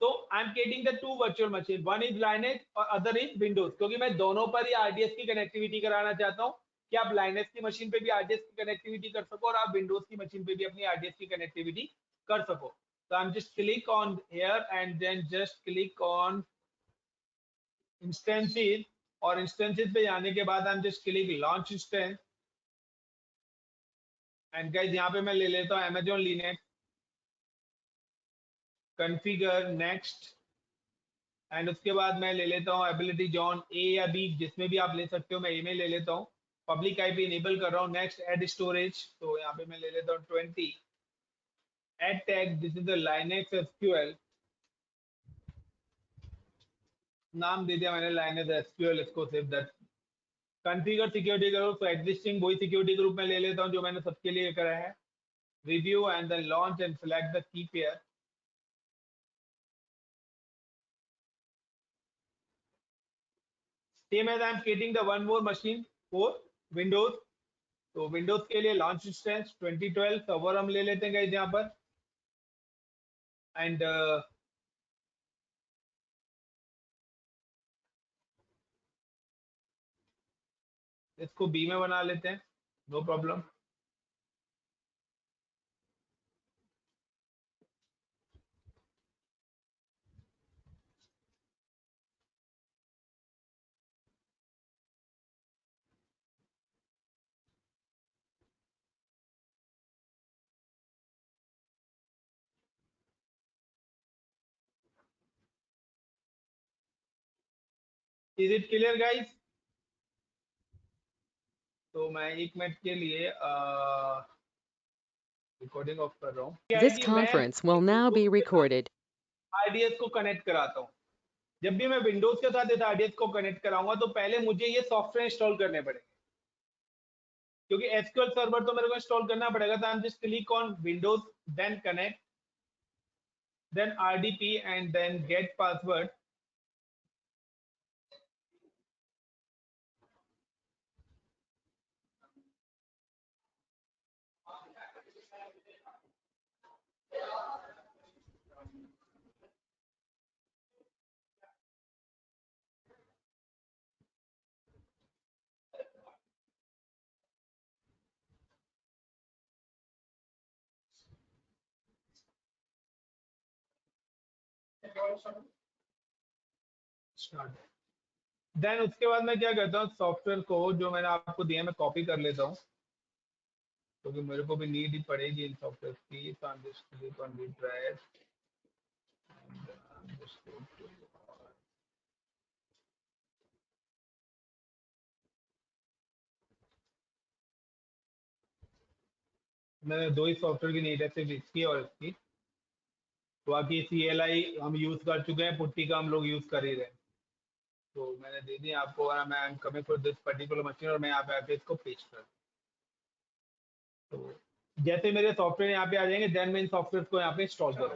Speaker 2: तो I am creating the 2 virtual machine, one is Linux और अदर इज विंडोज, क्योंकि मैं दोनों पर ही RDS की कनेक्टिविटी कराना चाहता हूँ कि आप लाइनेक्स की मशीन पे भी RDS की कनेक्टिविटी कर सको और आप विंडोज की मशीन पे भी अपनी RDS की कनेक्टिविटी कर सको। तो I am just click on here and then just click on instances, और इंस्टेंसेस पे जाने के बाद I am just click launch instance and guys यहाँ पे मैं ले लेता हूँ Amazon Linux, configure, next, and उसके बाद मैं ले लेता हूँ एबिलिटी जॉन A या B, जिसमें भी आप ले सकते हो, मैं A में ले लेता हूँ। पब्लिक IP इनेबल कर रहा हूँ। नेक्स्ट ऐड स्टोरेज, तो यहाँ पे मैं ले लेता हूँ 20। Add tag, this is the Linux SQL, नाम दे दिया मैंने लाइनेक्स SQL, इसको save that. Configure security group, तो एग्जिस्टिंग वही सिक्योरिटी ग्रुप में ले लेता हूँ जो मैंने सबके लिए करा है। Review and then launch and select the key pair. Same as I am creating the one more machine for Windows। तो विंडोज के लिए लॉन्च इंस्टेंस 2012 सर्वर हम ले लेते हैं गाइस यहाँ पर, एंड इसको B में बना लेते हैं, no problem. Is it clear guys? तो मैं 1 मिनट के लिए रिकॉर्डिंग ऑफ कर रहा हूँ। क्या है
Speaker 1: This
Speaker 2: कि मैं
Speaker 1: conference will now be recorded.
Speaker 2: RDS को कनेक्ट कराता हूँ। जब भी मैं विंडोज के साथ इस RDS को कनेक्ट कराऊंगा तो पहले मुझे ये सॉफ्टवेयर इंस्टॉल करने पड़ेंगे, क्योंकि SQL सर्वर तो मेरे को इंस्टॉल करना पड़ेगा। तो I am just click on Windows, then connect, then RDP and then get password. Then उसके बाद मैं क्या करता हूँ, सॉफ्टवेयर को जो मैंने आपको दिया मैं कॉपी कर लेता हूँ, क्योंकि मेरे को भी नीड ही पड़ेगी इन सॉफ्टवेयर की। So I'm just click on the drive and I'm just going to मैंने दो ही सॉफ्टवेयर की नीड है, सिर्फ इसकी और इसकी। बाकी CLI हम यूज कर चुके हैं, पुट्टी का हम लोग यूज कर ही रहे हैं, तो मैंने दे दी आपको। और मैं I am coming for this particular machine और मैं यहाँ पे आके इसको पेस्ट कर, तो जैसे मेरे सॉफ्टवेयर यहाँ पे आ जाएंगे देन मैं इन सॉफ्टवेयर को यहाँ पे इंस्टॉल करूँगा।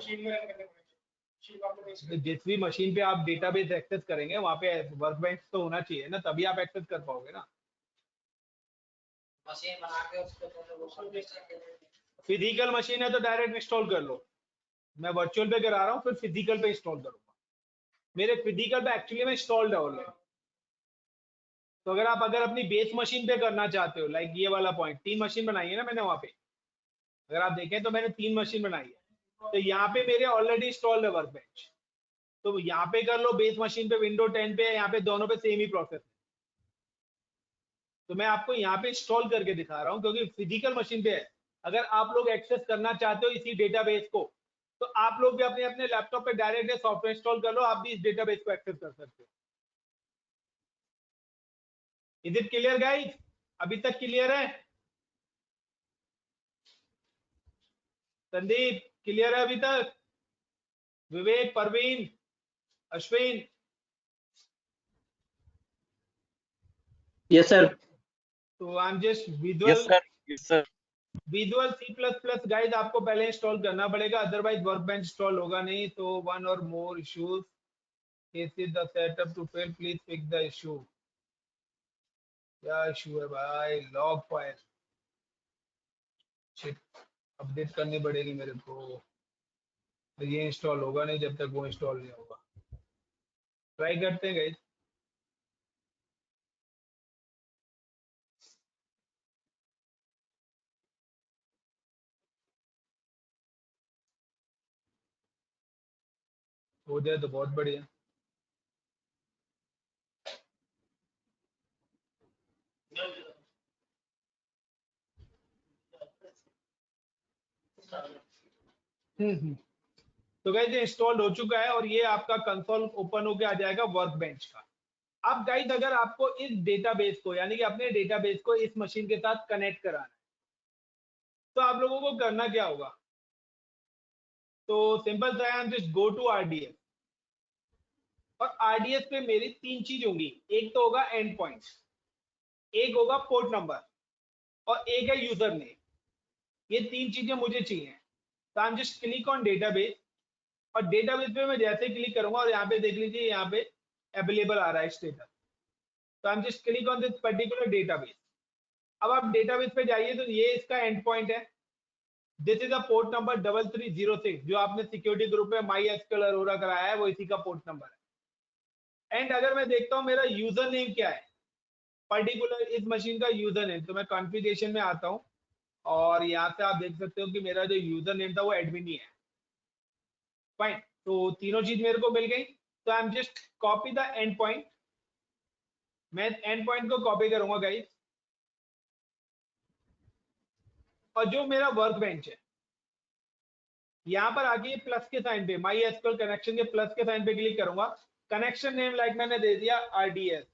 Speaker 2: जिस भी मशीन पे आप डेटाबेस एक्सेस करेंगे वहाँ पे वर्कबेंच तो होना चाहिए ना, तभी आप एक्सेस कर पाओगे ना।
Speaker 5: मशीन बना के उसको
Speaker 2: फिजिकल मशीन है तो डायरेक्ट इंस्टॉल कर लो, मैं वर्चुअल पे करा रहा हूँ, फिर फिजिकल पे इंस्टॉल करूंगा। मेरे फिजिकल पे एक्चुअली में इंस्टॉल्ड है ऑलरेडी। तो अगर अपनी बेस मशीन पे करना चाहते हो, लाइक ये वाला पॉइंट, 3 मशीन बनाई है ना मैंने वहां पे, अगर आप देखें तो मैंने 3 मशीन बनाई है, तो यहाँ पे मेरे ऑलरेडी इंस्टॉल्ड है वर्कबेंच, तो यहाँ पे कर लो। बेस मशीन पे विंडो 10 पे, यहाँ पे दोनों पे सेम ही प्रोसेस है। तो मैं आपको यहाँ पे इंस्टॉल करके दिखा रहा हूँ, क्योंकि फिजिकल मशीन पे है। अगर आप लोग एक्सेस करना चाहते हो इसी डेटाबेस को, तो आप लोग भी अपने अपने लैपटॉप पे डायरेक्ट सॉफ्टवेयर इंस्टॉल कर लो, आप भी इस डेटाबेस को एक्सेस कर सकते हो। Is it clear guys? अभी तक क्लियर है? संदीप क्लियर है अभी तक? विवेक, परवीन, अश्विन?
Speaker 3: Yes sir.
Speaker 2: तो I am just
Speaker 6: Yes, sir. Yes, sir.
Speaker 2: Visual C++ guys आपको पहले इंस्टॉल करना पड़ेगा, अदरवाइज वर्कबेंच इंस्टॉल होगा नहीं। तो one or more issues causes the setup to fail, please fix the issue. क्या इशू है भाई? लॉग फाइल शिट, अपडेट करनी पड़ेगी मेरे को। ये इंस्टॉल होगा नहीं जब तक वो इंस्टॉल नहीं होगा। ट्राई करते हैं गाइस। हो जाए तो बहुत बढ़िया। तो गाइस ये इंस्टॉल हो चुका है और ये आपका कंसोल ओपन होके आ जाएगा वर्कबेंच का। अब गाइस अगर आपको इस डेटाबेस को, यानी कि अपने डेटाबेस को इस मशीन के साथ कनेक्ट कराना है, तो आप लोगों को करना क्या होगा? तो सिंपल सा है, जस्ट गो टू RDS, और RDS पे मेरी 3 चीज होंगी। एक तो होगा एंड पॉइंट, एक होगा पोर्ट नंबर, और एक है यूजर नेम। ये 3 चीजें मुझे चाहिए। तो I am just click on database, और डेटाबेस पे मैं जैसे क्लिक करूंगा और यहाँ पे देख लीजिए, यहाँ पे अवेलेबल आ रहा है स्टेटस। तो I am just click on this particular database. अब आप डेटाबेस पे जाइए तो ये इसका एंड पॉइंट है। This is a port number 3306, जो आपने सिक्योरिटी ग्रुप में MySQL अरोरा कराया है, वो इसी का पोर्ट नंबर है। एंड अगर मैं देखता हूँ मेरा यूजर नेम क्या है, पर्टिकुलर इस मशीन का यूजर नेम, तो मैं कॉन्फ़िगरेशन में आता हूँ और यहाँ से आप देख सकते हो कि मेरा जो यूजर नेम था वो एडमिन ही है। फाइन, तो तीनों चीज मेरे को मिल गई। तो I am just copy the and point. मैं एंड पॉइंट को कॉपी करूंगा गाइस, और जो मेरा वर्क बेंच है यहाँ पर आके प्लस के साइन पे, MySQL कनेक्शन के प्लस के साइन पे क्लिक करूंगा। कनेक्शन नेम लाइक मैंने दे दिया RDS।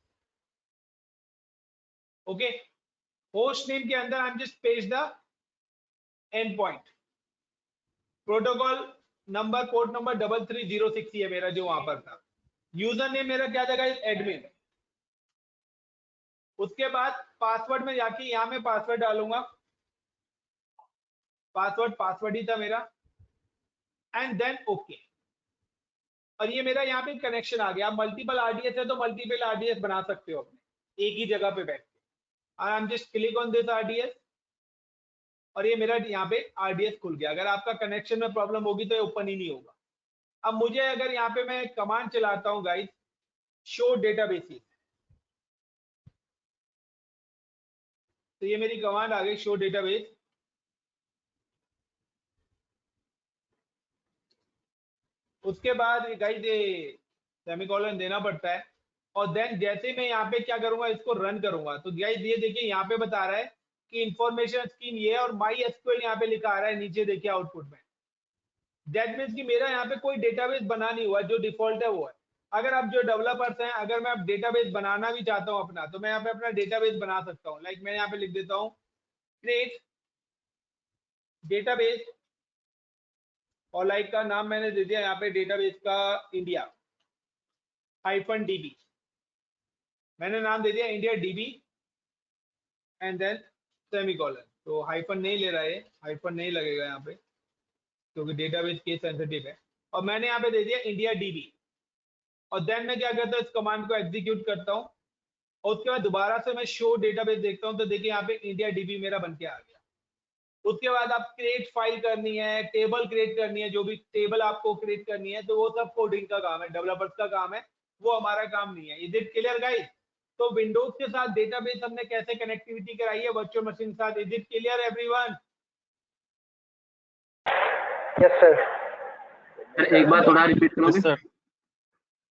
Speaker 2: ओके, होस्ट नेम के अंदर आई am just paste the end point. Protocol number, port number 3306 है मेरा जो वहां पर था। यूजर नेम मेरा क्या था गाइस? एडमिन। उसके बाद पासवर्ड में जाके यहाँ में पासवर्ड डालूंगा, पासवर्ड ही था मेरा, एंड देन ओके। और ये मेरा यहाँ पे कनेक्शन आ गया। मल्टीपल RDS है तो मल्टीपल RDS बना सकते हो अपने एक ही जगह पे बैठ के। आई am just click on this RDS, और ये मेरा यहाँ पे RDS खुल गया। अगर आपका कनेक्शन में प्रॉब्लम होगी तो ये ओपन ही नहीं होगा। अब मुझे अगर यहाँ पे मैं कमांड चलाता हूँ गाइस, शो डेटाबेसेस, तो ये मेरी कमांड आ गई, शो डेटाबेस। उसके बाद गाइस ये सेमीकोलन देना पड़ता है, और देन जैसे मैं यहाँ पे क्या करूंगा, इसको रन करूंगा, तो गाइस ये देखिए यहाँ पे बता रहा है कि इंफॉर्मेशन स्कीम ये है, और माई एसक्यूएल यहाँ पे लिखा आ रहा है नीचे, देखिए आउटपुट में। दैट मीन्स कि मेरा यहाँ पे कोई डेटाबेस बना नहीं हुआ, जो डिफॉल्ट है वो है। अगर आप जो डेवलपर्स हैं, अगर मैं अब डेटाबेस बनाना भी चाहता हूँ अपना, तो मैं यहाँ पे अपना डेटाबेस बना सकता हूँ। लाइक मैं यहाँ पे लिख देता हूँ क्रिएट डेटाबेस, और लाइक का नाम मैंने दे दिया यहाँ पे डेटाबेस का इंडिया -db, मैंने नाम दे दिया India db and then semicolon. तो हाइफन नहीं ले रहा है, हाइफन नहीं लगेगा यहाँ पे क्योंकि डेटाबेस केस सेंसिटिव है, और मैंने यहाँ पे दे दिया इंडिया db, और देन मैं क्या करता हूँ, इस कमांड को एग्जीक्यूट करता हूँ, और उसके बाद दोबारा से मैं शो डेटाबेस देखता हूँ, तो देखिए यहाँ पे इंडिया db मेरा बन के आ गया। उसके बाद आप क्रिएट फाइल करनी है, टेबल क्रिएट करनी है, जो भी टेबल आपको क्रिएट करनी है, तो वो सब कोडिंग का काम है, डेवलपर्स का काम है, वो हमारा काम नहीं है। Is it clear guys? तो विंडोज के साथ डेटाबेस हमने कैसे कनेक्टिविटी कराई है वर्चुअल मशीन के साथ। Is it clear everyone?
Speaker 5: Yes sir.
Speaker 3: Sir एक बार थोड़ा रिपीट करोगे?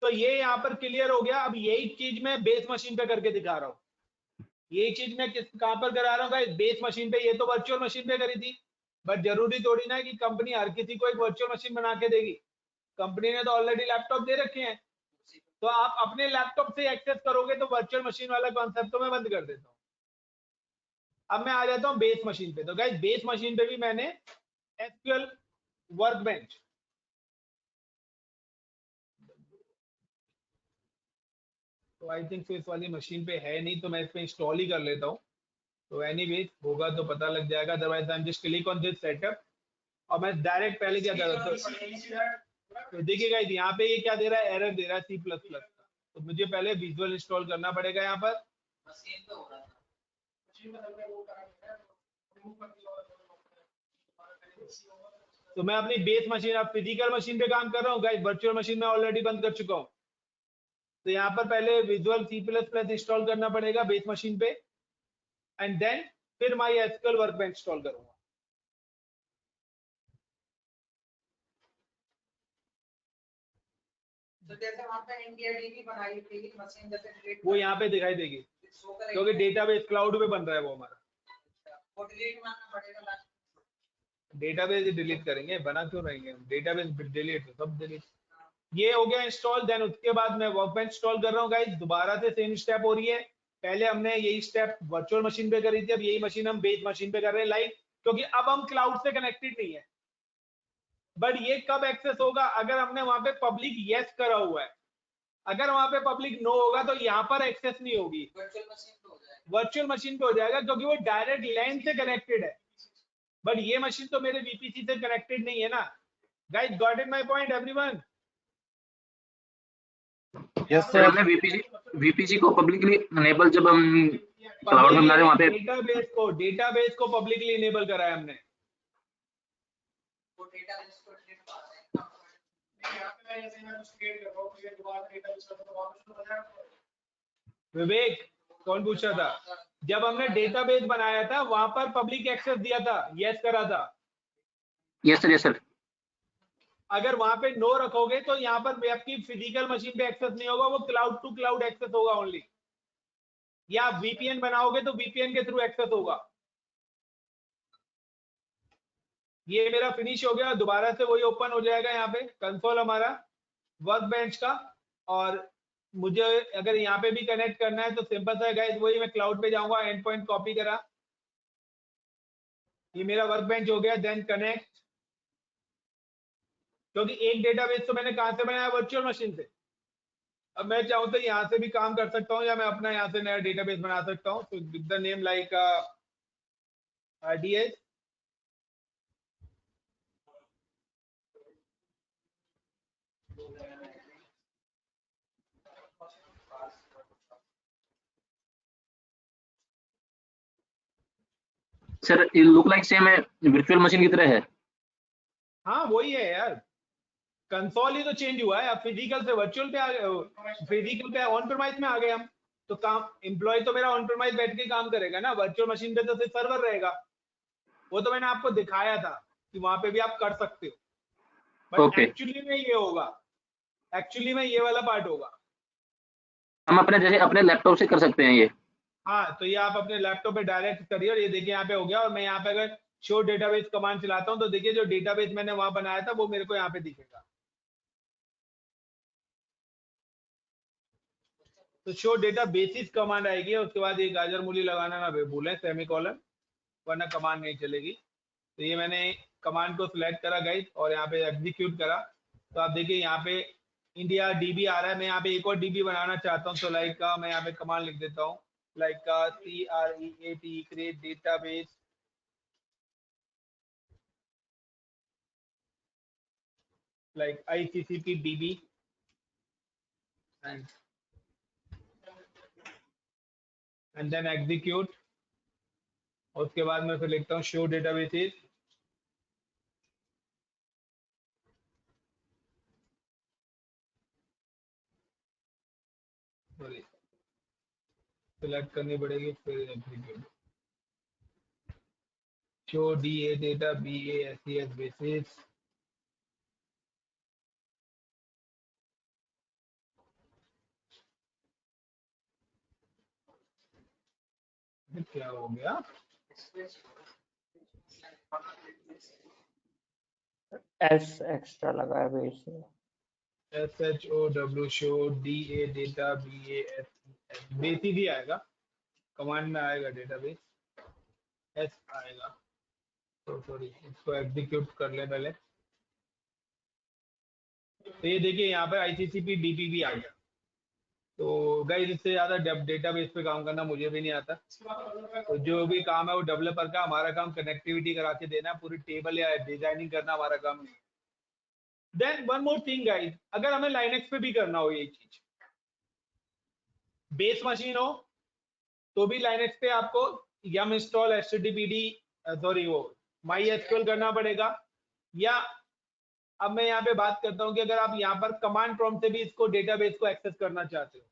Speaker 2: तो ये यहाँ पर क्लियर हो गया। अब यही चीज मैं बेस मशीन पे करके दिखा रहा हूँ। यही चीज मैं कहाँ पर करा रहा हूँ गाइस? बेस मशीन पे। ये तो वर्चुअल मशीन पे करी थी, बट जरूरी थोड़ी ना है कि कंपनी हर किसी को एक वर्चुअल मशीन बना के देगी। कंपनी ने तो ऑलरेडी लैपटॉप दे रखे हैं, तो आप अपने लैपटॉप से एक्सेस करोगे, तो वर्चुअल मशीन वाला कॉन्सेप्ट तो मैं बंद कर देता हूँ। अब मैं आ जाता हूँ बेस मशीन पे। तो गाइस बेस मशीन पे भी मैंने एसक्यूएल वर्कबेंच, तो आई थिंक इस वाली मशीन पे है नहीं, तो मैं इस पे इंस्टॉल ही कर लेता हूँ। तो एनीवेज होगा तो पता लग जाएगा, otherwise I am just click on this setup, और मैं डायरेक्ट पहले क्या कर रहा था, तो देखिएगा यहाँ पे ये क्या दे रहा है, एरर दे रहा है C++ का। तो मुझे पहले विजुअल इंस्टॉल करना पड़ेगा यहाँ पर। तो मैं अपनी बेस मशीन, अब फिजिकल मशीन पे काम कर रहा हूँ गाइस, वर्चुअल मशीन में ऑलरेडी बंद कर चुका हूँ। तो यहाँ पर पहले विजुअल C++ इंस्टॉल करना पड़ेगा बेस मशीन पे, एंड देन फिर माई एसक्यूएल वर्कबेंच इंस्टॉल करूंगा।
Speaker 5: तो जैसे वहाँ पे इंडिया डीबी बनाई थी मशीन, जैसे डिलीट
Speaker 2: वो यहाँ पे दिखाई देगी, क्योंकि डेटाबेस क्लाउड पे बन रहा है वो हमारा।
Speaker 5: वो डिलीट मारना पड़ेगा लास्ट।
Speaker 2: डेटाबेस डिलीट करेंगे, बना क्यों रहेंगे हम? डेटाबेस डिलीट, सब डिलीट। ये हो गया इंस्टॉल। देन उसके बाद मैं वर्कबेंच इंस्टॉल कर रहा हूँ गाइस। दोबारा से सेम स्टेप हो रही है। पहले हमने यही स्टेप वर्चुअल मशीन पे करी थी, अब यही मशीन हम बेस मशीन पे कर रहे हैं लाइव, क्योंकि अब हम क्लाउड से कनेक्टेड नहीं है। बट ये कब एक्सेस होगा? अगर हमने वहां पे पब्लिक येस करा हुआ है। अगर वहां पे पब्लिक नो होगा तो यहाँ पर एक्सेस नहीं होगी,
Speaker 5: वर्चुअल मशीन पे हो जाएगा।
Speaker 2: वर्चुअल मशीन पे हो जाएगा, क्योंकि वो डायरेक्ट लैन से कनेक्टेड है। बट ये मशीन तो मेरे वीपीसी से कनेक्टेड नहीं है ना guys. Got it my point everyone?
Speaker 3: Yes sir. हमने वीपीसी को पब्लिकली इनेबल, जब हम क्लाउड में बना रहे हैं वहां पे
Speaker 2: डेटाबेस को पब्लिकली इनेबल करा है हमने।
Speaker 5: वो डेटाबेस को डिलीट मारना है।
Speaker 2: विवेक कौन पूछ रहा था? जब हमने डेटाबेस बनाया था वहां पर पब्लिक एक्सेस दिया था, यस करा था।
Speaker 3: Yes sir, yes sir.
Speaker 2: अगर वहां पे नो रखोगे तो यहाँ पर आपकी फिजिकल मशीन पे एक्सेस नहीं होगा, वो क्लाउड टू क्लाउड एक्सेस होगा ओनली। या आप वीपीएन बनाओगे तो वीपीएन के थ्रू एक्सेस होगा। ये मेरा फिनिश हो गया, दोबारा से वही ओपन हो जाएगा यहाँ पे कंसोल हमारा वर्कबेंच का। और मुझे अगर यहाँ पे भी कनेक्ट करना है तो सिंपल सा गाइस, वही मैं क्लाउड पे जाऊंगा, एंड पॉइंट कॉपी करा, ये मेरा वर्कबेंच हो गया। देन कनेक्ट, क्योंकि एक डेटाबेस तो मैंने कहां से बनाया? वर्चुअल मशीन से। अब मैं चाहूँ तो यहाँ से भी काम कर सकता हूँ, या मैं अपना यहाँ से नया डेटाबेस बना सकता हूँ। तो with the name like RDS
Speaker 3: sir ये लुक लाइक सेम है, वर्चुअल मशीन की तरह है।
Speaker 2: हाँ वही है यार, कंसोल ही तो चेंज हुआ है। अब फिजिकल से वर्चुअल पे आ गए, फिजिकल पे ऑन प्रेमाइज में आ गए हम। तो काम एम्प्लॉय तो मेरा ऑन प्रेमाइज बैठ के काम करेगा ना, वर्चुअल मशीन पे तो सिर्फ सर्वर रहेगा। वो तो मैंने आपको दिखाया था कि वहां पे भी आप कर सकते हो। But
Speaker 3: Okay.
Speaker 2: एक्चुअली में ये होगा, एक्चुअली में ये वाला पार्ट होगा।
Speaker 3: हम अपने जैसे अपने लैपटॉप से कर सकते हैं ये।
Speaker 2: हाँ, तो ये आप अपने लैपटॉप पे डायरेक्ट करिए और ये देखिए यहाँ पे हो गया। और मैं यहाँ पे अगर शो डेटाबेस कमांड चलाता हूँ तो देखिए जो डेटाबेस मैंने वहां बनाया था वो मेरे को यहाँ पे दिखेगा। तो शो डेटा बेसिस कमांड आएगी, उसके बाद ये गाजर मूली लगाना ना भूलें, सेमीकोलन, वरना कमांड नहीं चलेगी। तो ये मैंने कमांड को सिलेक्ट करा गाइस और यहाँ पे एग्जीक्यूट करा। तो आप देखिए यहाँ पे इंडिया डीबी आ रहा है। मैं यहाँ पे एक और डीबी बनाना चाहता हूँ, तो लाइक का मैं यहाँ पे कमांड लिख देता हूँ, लाइक का CREAT create database like ICCP DB and then execute। उसके बाद मैं फिर लिखता हूँ show databases, सॉरी सिलेक्ट करनी पड़ेगी, फिर execute show DA data BASES basis। क्या हो गया?
Speaker 4: एस एक्स्ट्रा लगा है bases.
Speaker 2: SHOW show DA data BASES bases ही आएगा, कमांड में आएगा डेटाबेस एस आएगा। तो सॉरी, इसको एग्जीक्यूट कर ले पहले। तो ये देखिए यहाँ पर ICCP DB भी आ गया। तो गाइस इससे ज्यादा डेटाबेस पे काम करना मुझे भी नहीं आता। तो जो भी काम है वो डेवलपर का, हमारा काम कनेक्टिविटी करा के देना, पूरी टेबल या डिजाइनिंग करना हमारा काम नहीं। Then one more thing guys, अगर हमें लाइनेक्स पे भी करना हो ये चीज, बेस मशीन हो तो भी लाइनेक्स पे आपको yum install httpd सॉरी वो MySQL करना पड़ेगा। या अब मैं यहाँ पे बात करता हूँ कि अगर आप यहाँ पर कमांड प्रॉम्प्ट से भी इसको डेटाबेस को एक्सेस करना चाहते हो,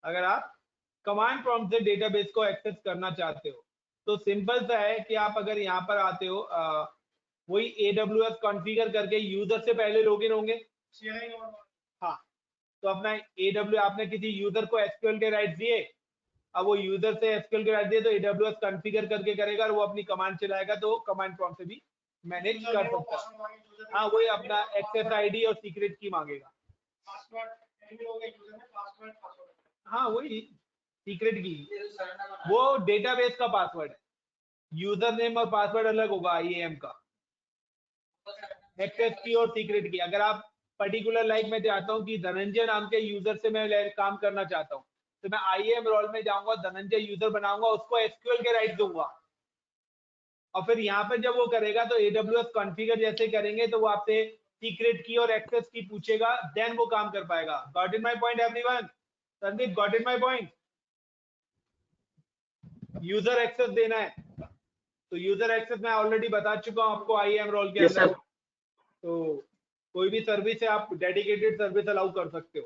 Speaker 2: अगर आप कमांड प्रॉम्प्ट से डेटाबेस को एक्सेस करना चाहते हो तो सिंपल सा है कि आप अगर यहाँ पर आते हो वही AWS कॉन्फ़िगर करके यूजर से पहले लॉगिन होंगे। हाँ, तो अपना AWS आपने किसी यूजर को SQL के राइट दिए, अब वो यूजर से SQL के राइट दिए तो AWS कॉन्फ़िगर करके करेगा और वो अपनी कमांड चलाएगा, तो कमांड प्रॉम्प्ट से भी मैनेज कर सकता है। हाँ, वही अपना एक्सेस आईडी और सीक्रेट की मांगेगा। हाँ, वही सीक्रेट की, वो डेटाबेस का पासवर्ड है, यूजर नेम और पासवर्ड अलग होगा IAM का, एक्सेस की और सीक्रेट की। अगर आप पर्टिकुलर लाइक मैं चाहता हूँ कि धनंजय नाम के यूजर से मैं काम करना चाहता हूँ तो मैं IAM रोल में जाऊंगा, धनंजय यूजर बनाऊंगा, उसको SQL के राइट दूंगा और फिर यहाँ पे जब वो करेगा तो AWS कॉन्फ़िगर जैसे करेंगे तो वो आपसे सीक्रेट की और एक्सेस की पूछेगा, देन वो काम कर पाएगा। Got in my point everyone? Sandeep, got in my point? User access देना है तो यूजर एक्सेस मैं ऑलरेडी बता चुका हूँ आपको IAM रोल के
Speaker 3: Yes,
Speaker 2: अंदर।
Speaker 3: sir.
Speaker 2: तो कोई भी सर्विस है आप डेडिकेटेड सर्विस अलाउ कर सकते हो।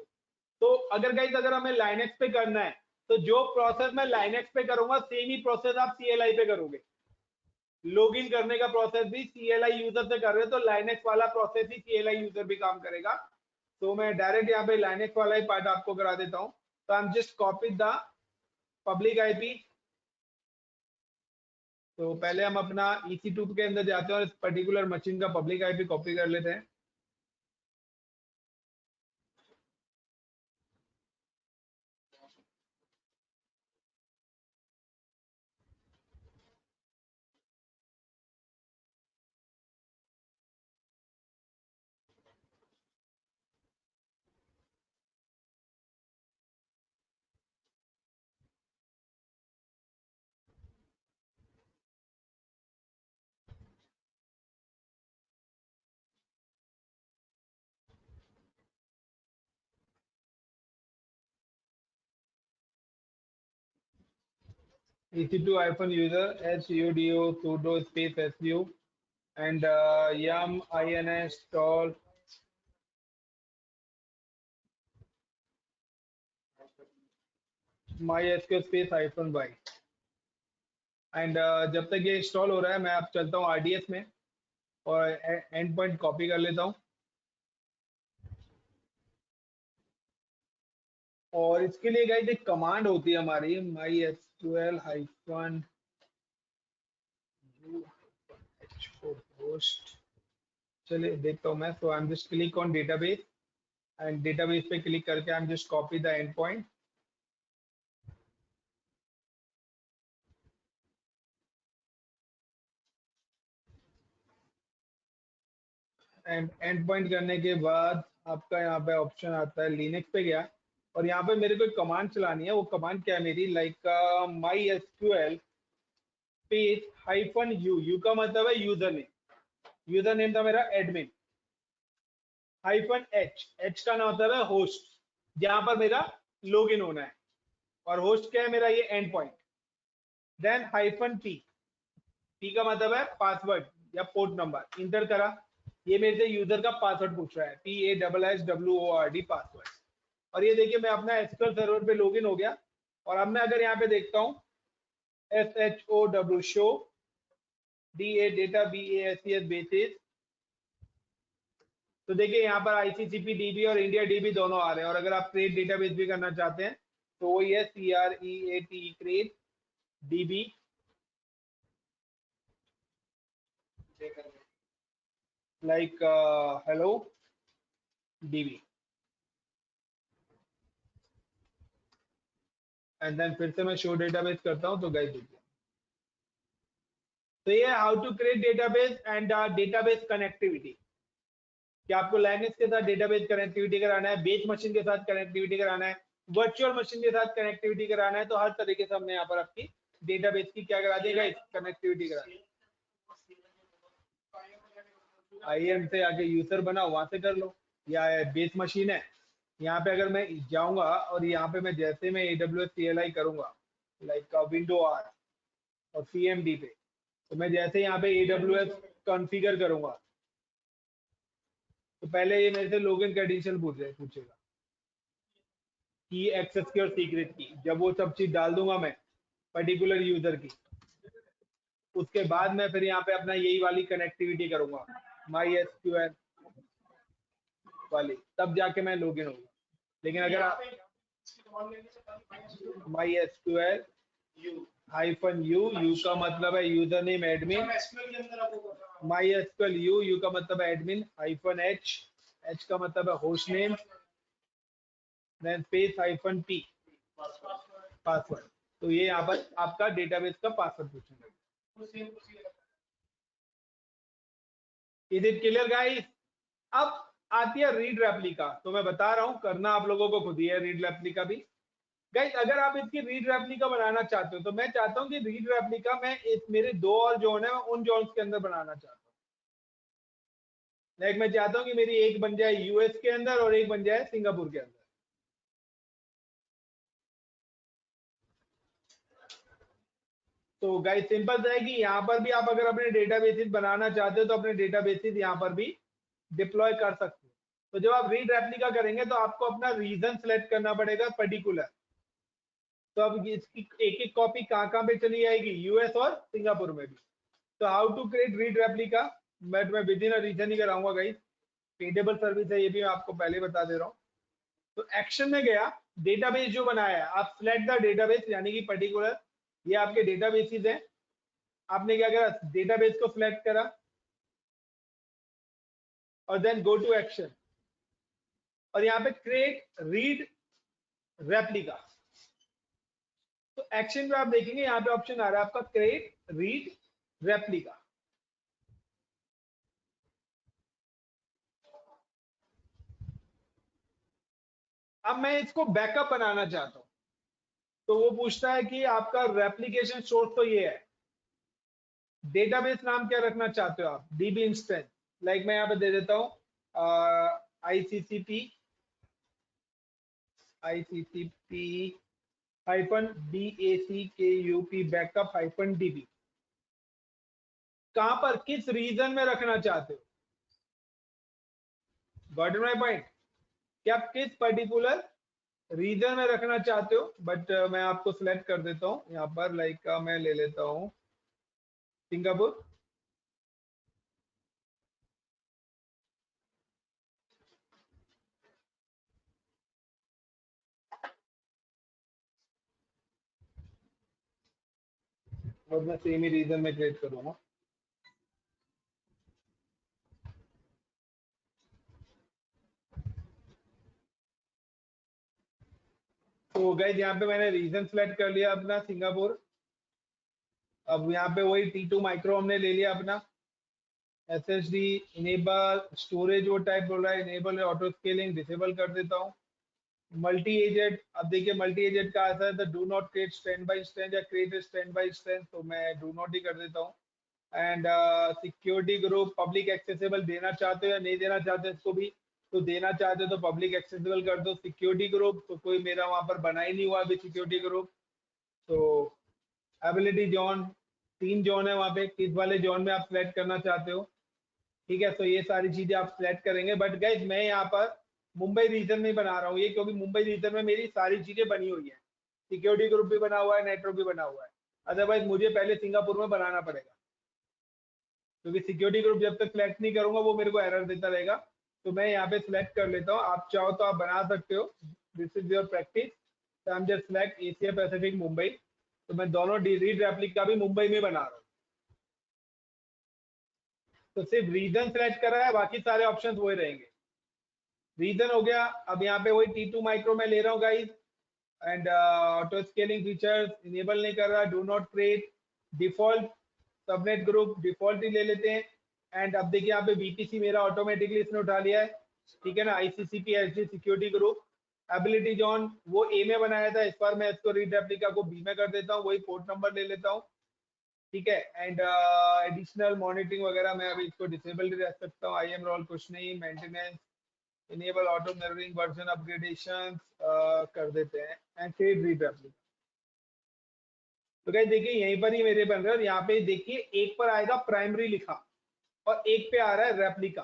Speaker 2: तो अगर गाइस अगर हमें लाइनेक्स पे करना है तो जो प्रोसेस मैं लाइनेक्स पे करूंगा सेम ही प्रोसेस आप CLI पे करोगे। लॉगिन करने का प्रोसेस भी CLI यूजर से कर रहे हो तो लाइनेक्स वाला प्रोसेस ही CLI यूजर भी काम करेगा। तो मैं डायरेक्ट यहाँ पे लाइनेक्स वाला ही पार्ट आपको करा देता हूँ। तो I am just copy the public IP। तो पहले हम अपना EC2 के अंदर जाते हैं और इस पर्टिकुलर मशीन का पब्लिक IP कॉपी कर लेते हैं। EC2-user sudo space su and yum install MySQL space -y and जब तक ये इंस्टॉल हो रहा है मैं अब चलता हूँ RDS में। और एंड पॉइंट कॉपी कर लेता हूँ, और इसके लिए गाइस एक कमांड होती है हमारी mysql -u-h4host। चलिए देखता हूँ मैं। So I am just click on database and database पे क्लिक करके I am just copy the endpoint. And endpoint करने के बाद आपका यहाँ पे ऑप्शन आता है, लिनक्स पे गया और यहाँ पे मेरे को एक कमांड चलानी है। वो कमांड क्या है मेरी, like mysql space -u, u का मतलब है यूजर नेम, यूजर नेम था मेरा एडमिन, -h, h का नाम होता है होस्ट, जहां पर मेरा लॉगिन होना है, और होस्ट क्या है मेरा, ये end point. Then -p, p का मतलब है पासवर्ड या पोर्ट नंबर, इंटर करा। ये मेरे से यूजर का पासवर्ड पूछ रहा है, PASSWORD पासवर्ड। और ये देखिए मैं अपना एसक्यूएल सर्वर पे लॉगिन हो गया। और अब मैं अगर यहाँ पे देखता हूँ SHOW show DA data BASES basis, तो देखिए यहाँ पर ICCP DB और इंडिया DB दोनों आ रहे हैं। और अगर आप क्रिएट डेटाबेस भी करना चाहते हैं तो वही है CREATE create DB like hello DB, and then फिर से मैं शो डेटाबेस करता हूं। तो गाइस देखिए, तो ये how to create database and database connectivity, कि आपको लैंग्वेज के साथ डेटाबेस कनेक्टिविटी कराना है, बेस मशीन के साथ कनेक्टिविटी कराना है, वर्चुअल मशीन के साथ कनेक्टिविटी कराना है। तो हर तरीके से हमने यहाँ पर आपकी डेटाबेस की क्या करा देगा, कनेक्टिविटी करा दी। IAM से आके यूजर बनाओ, वहां से कर लो, या बेस मशीन है यहाँ पे अगर मैं जाऊंगा और यहाँ पे मैं जैसे मैं AWS CLI करूंगा लाइक विंडो R और CMD पे, तो मैं जैसे यहाँ पे AWS कॉन्फ़िगर करूंगा तो पहले ये मेरे से लॉगिन क्रेडेंशियल पूछेगा, की, एक्सेस की और सीक्रेट की। जब वो सब चीज डाल दूंगा मैं पर्टिकुलर यूजर की, उसके बाद मैं फिर यहाँ पे अपना यही वाली कनेक्टिविटी करूंगा MySQL वाली, तब जाके मैं लॉगिन होऊंगा। लेकिन अगर आप MySQL -u का मतलब है user name admin, MySQL u का मतलब है एडमिन, -h का मतलब है host name, then space -p password. तो ये यहाँ पर आपका डेटाबेस का पासवर्ड पूछेंगे। Is it clear guys? अब आती है रीड रेप्लिका। तो मैं बता रहा हूं, करना आप लोगों को खुद ही है रीड रेप्लिका भी। गाइस अगर आप इसकी रीड रेप्लिका बनाना चाहते हो तो मैं चाहता हूं कि रीड रेप्लिका मैं मेरे 2 और जोन है उन जोन्स के अंदर बनाना चाहता हूं। लाइक मैं चाहता हूं कि मेरी एक बन जाए US के अंदर और एक बन जाए सिंगापुर के अंदर। तो गाइस सिंपल है कि यहाँ पर भी आप अगर अपने डेटाबेसेस बनाना चाहते हो तो अपने डेटाबेसेस यहाँ पर भी डिप्लॉय कर सकते हो। तो जब आप रीड रेप्लिका करेंगे तो आपको अपना रीजन सेलेक्ट करना पड़ेगा पर्टिकुलर। तो अब इसकी एक एक कॉपी कहाँ पे चली जाएगी, US और सिंगापुर में भी। तो how to create read replica, but मैं विद इन अ रीजन ही कराऊंगा गाइस, पेडेबल सर्विस है, ये भी मैं आपको पहले बता दे रहा हूँ। तो एक्शन में गया, डेटाबेस जो बनाया है, आप सिलेक्ट द डेटाबेस, यानी कि पर्टिकुलर ये आपके डेटाबेसेस हैं। आपने क्या करा, डेटाबेस को सिलेक्ट करा और देन गो टू एक्शन, और यहाँ पे क्रिएट रीड रेप्लिका। तो एक्शन पे आप देखेंगे यहाँ पे ऑप्शन आ रहा है आपका क्रिएट रीड रेप्लिका। अब मैं इसको बैकअप बनाना चाहता हूं, तो वो पूछता है कि आपका रेप्लिकेशन सोर्स तो ये है, डेटाबेस नाम क्या रखना चाहते हो आप, DB इंस्टेंस। लाइक मैं यहाँ पे दे देता हूं ICCP -BACKUP बैकअप -DB। कहां पर, किस रीजन में रखना चाहते हो, गॉट माय पॉइंट, कि आप किस पर्टिकुलर रीजन में रखना चाहते हो। बट मैं आपको सिलेक्ट कर देता हूं यहाँ पर, लाइक मैं ले लेता हूं सिंगापुर, और मैं सेम ही रीजन में क्रिएट करूंगा। तो गाइस यहाँ पे मैंने रीजन सेलेक्ट कर लिया अपना सिंगापुर। अब यहाँ पे वही T2 माइक्रो हमने ले लिया अपना। SSD इनेबल स्टोरेज वो टाइप बोल रहा है, इनेबल ऑटो स्केलिंग डिसेबल कर देता हूँ। मल्टी एजेंट, अब देखिए मल्टी एजेंट का आता है तो do not create stand by stand या क्रिएट स्टैंड बाय स्टैंड, तो मैं डू नॉट ही कर देता हूँ। And security group public accessible देना चाहते हो या नहीं देना चाहते इसको भी, तो देना चाहते हो तो पब्लिक एक्सेसिबल कर दो। सिक्योरिटी ग्रुप तो कोई मेरा वहां पर बना ही नहीं हुआ अभी सिक्योरिटी ग्रुप। तो एबिलिटी जोन 3 जोन है वहां पे, किस वाले जोन में आप सिलेक्ट करना चाहते हो, ठीक है। तो ये सारी चीजें आप सिलेक्ट करेंगे। बट गाइस मैं यहाँ पर मुंबई रीजन में बना रहा हूँ ये, क्योंकि मुंबई रीजन में मेरी सारी चीजें बनी हुई है, सिक्योरिटी ग्रुप भी बना हुआ है, नेटवर्क भी बना हुआ है। अदरवाइज मुझे पहले सिंगापुर में बनाना पड़ेगा, क्योंकि सिक्योरिटी ग्रुप जब तक सिलेक्ट नहीं करूंगा वो मेरे को एरर देता रहेगा। तो मैं यहाँ पे सिलेक्ट कर लेता हूँ, आप चाहो तो आप बना सकते हो, दिस इज योर प्रैक्टिस। तो I am just select Asia Pacific Mumbai, तो मैं दोनों रीड रेप्लिका भी मुंबई में बना रहा हूँ। तो सिर्फ रीजन सेलेक्ट करा है, बाकी सारे ऑप्शंस वही रहेंगे। रीजन हो गया। अब यहाँ पे वही T2 माइक्रो में ले रहा हूँ guys. And auto scaling features enable नहीं कर रहा, do not create default subnet group default ही ले लेते हैं। एंड अब देखिए यहाँ पे VPC मेरा ऑटोमेटिकली इसने उठा लिया है, ठीक है ना। ICCP HD security group ability zone वो A में बनाया था, इस बार मैं इसको रीड रेप्लिका को B में कर देता हूँ, वही पोर्ट नंबर ले लेता हूँ, ठीक है। एंड एडिशनल मॉनिटरिंग वगैरह मैं अभी इसको डिसेबल रख सकता हूँ। IAM रोल कुछ नहीं, maintenance enable auto mirroring version upgradation कर देते हैं एंड सेव रीड रेप्लिका। तो गाइस देखिए यहीं पर ही मेरे बन रहे हैं, और यहाँ पे देखिए एक पर आएगा प्राइमरी लिखा और एक पे आ रहा है रेप्लिका।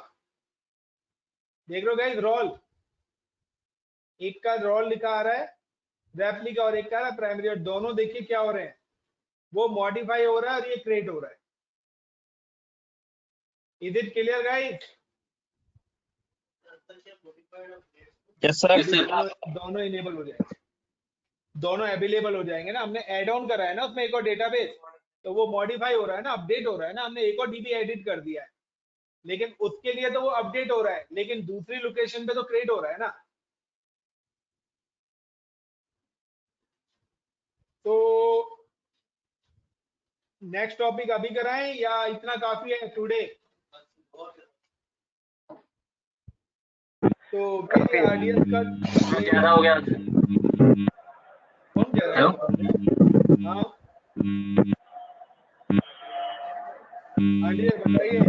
Speaker 2: देख रहे हो गाइस रोल, एक का रोल लिखा आ रहा है रेप्लिका और एक का आ रहा है प्राइमरी, और दोनों देखिए क्या हो रहे हैं, वो मॉडिफाई हो रहा है और ये क्रिएट हो रहा है। Is it clear guys?
Speaker 4: Yes sir.
Speaker 2: दोनों इनेबल हो जाएंगे, दोनों अवेलेबल हो जाएंगे ना। हमने ऐड ऑन करा है ना उसमें एक और डेटाबेस, तो वो मॉडिफाई हो रहा है ना, अपडेट हो रहा है ना। हमने एक और DB एडिट कर दिया है, लेकिन उसके लिए तो वो अपडेट हो रहा है, लेकिन दूसरी लोकेशन पे तो क्रिएट हो रहा है ना। तो नेक्स्ट टॉपिक अभी कराएं या इतना काफी है टुडे? तो आरडीएस का
Speaker 3: ज्यादा हो गया।
Speaker 2: कौन कह रहा है? हाँ आरडीएस बताइए।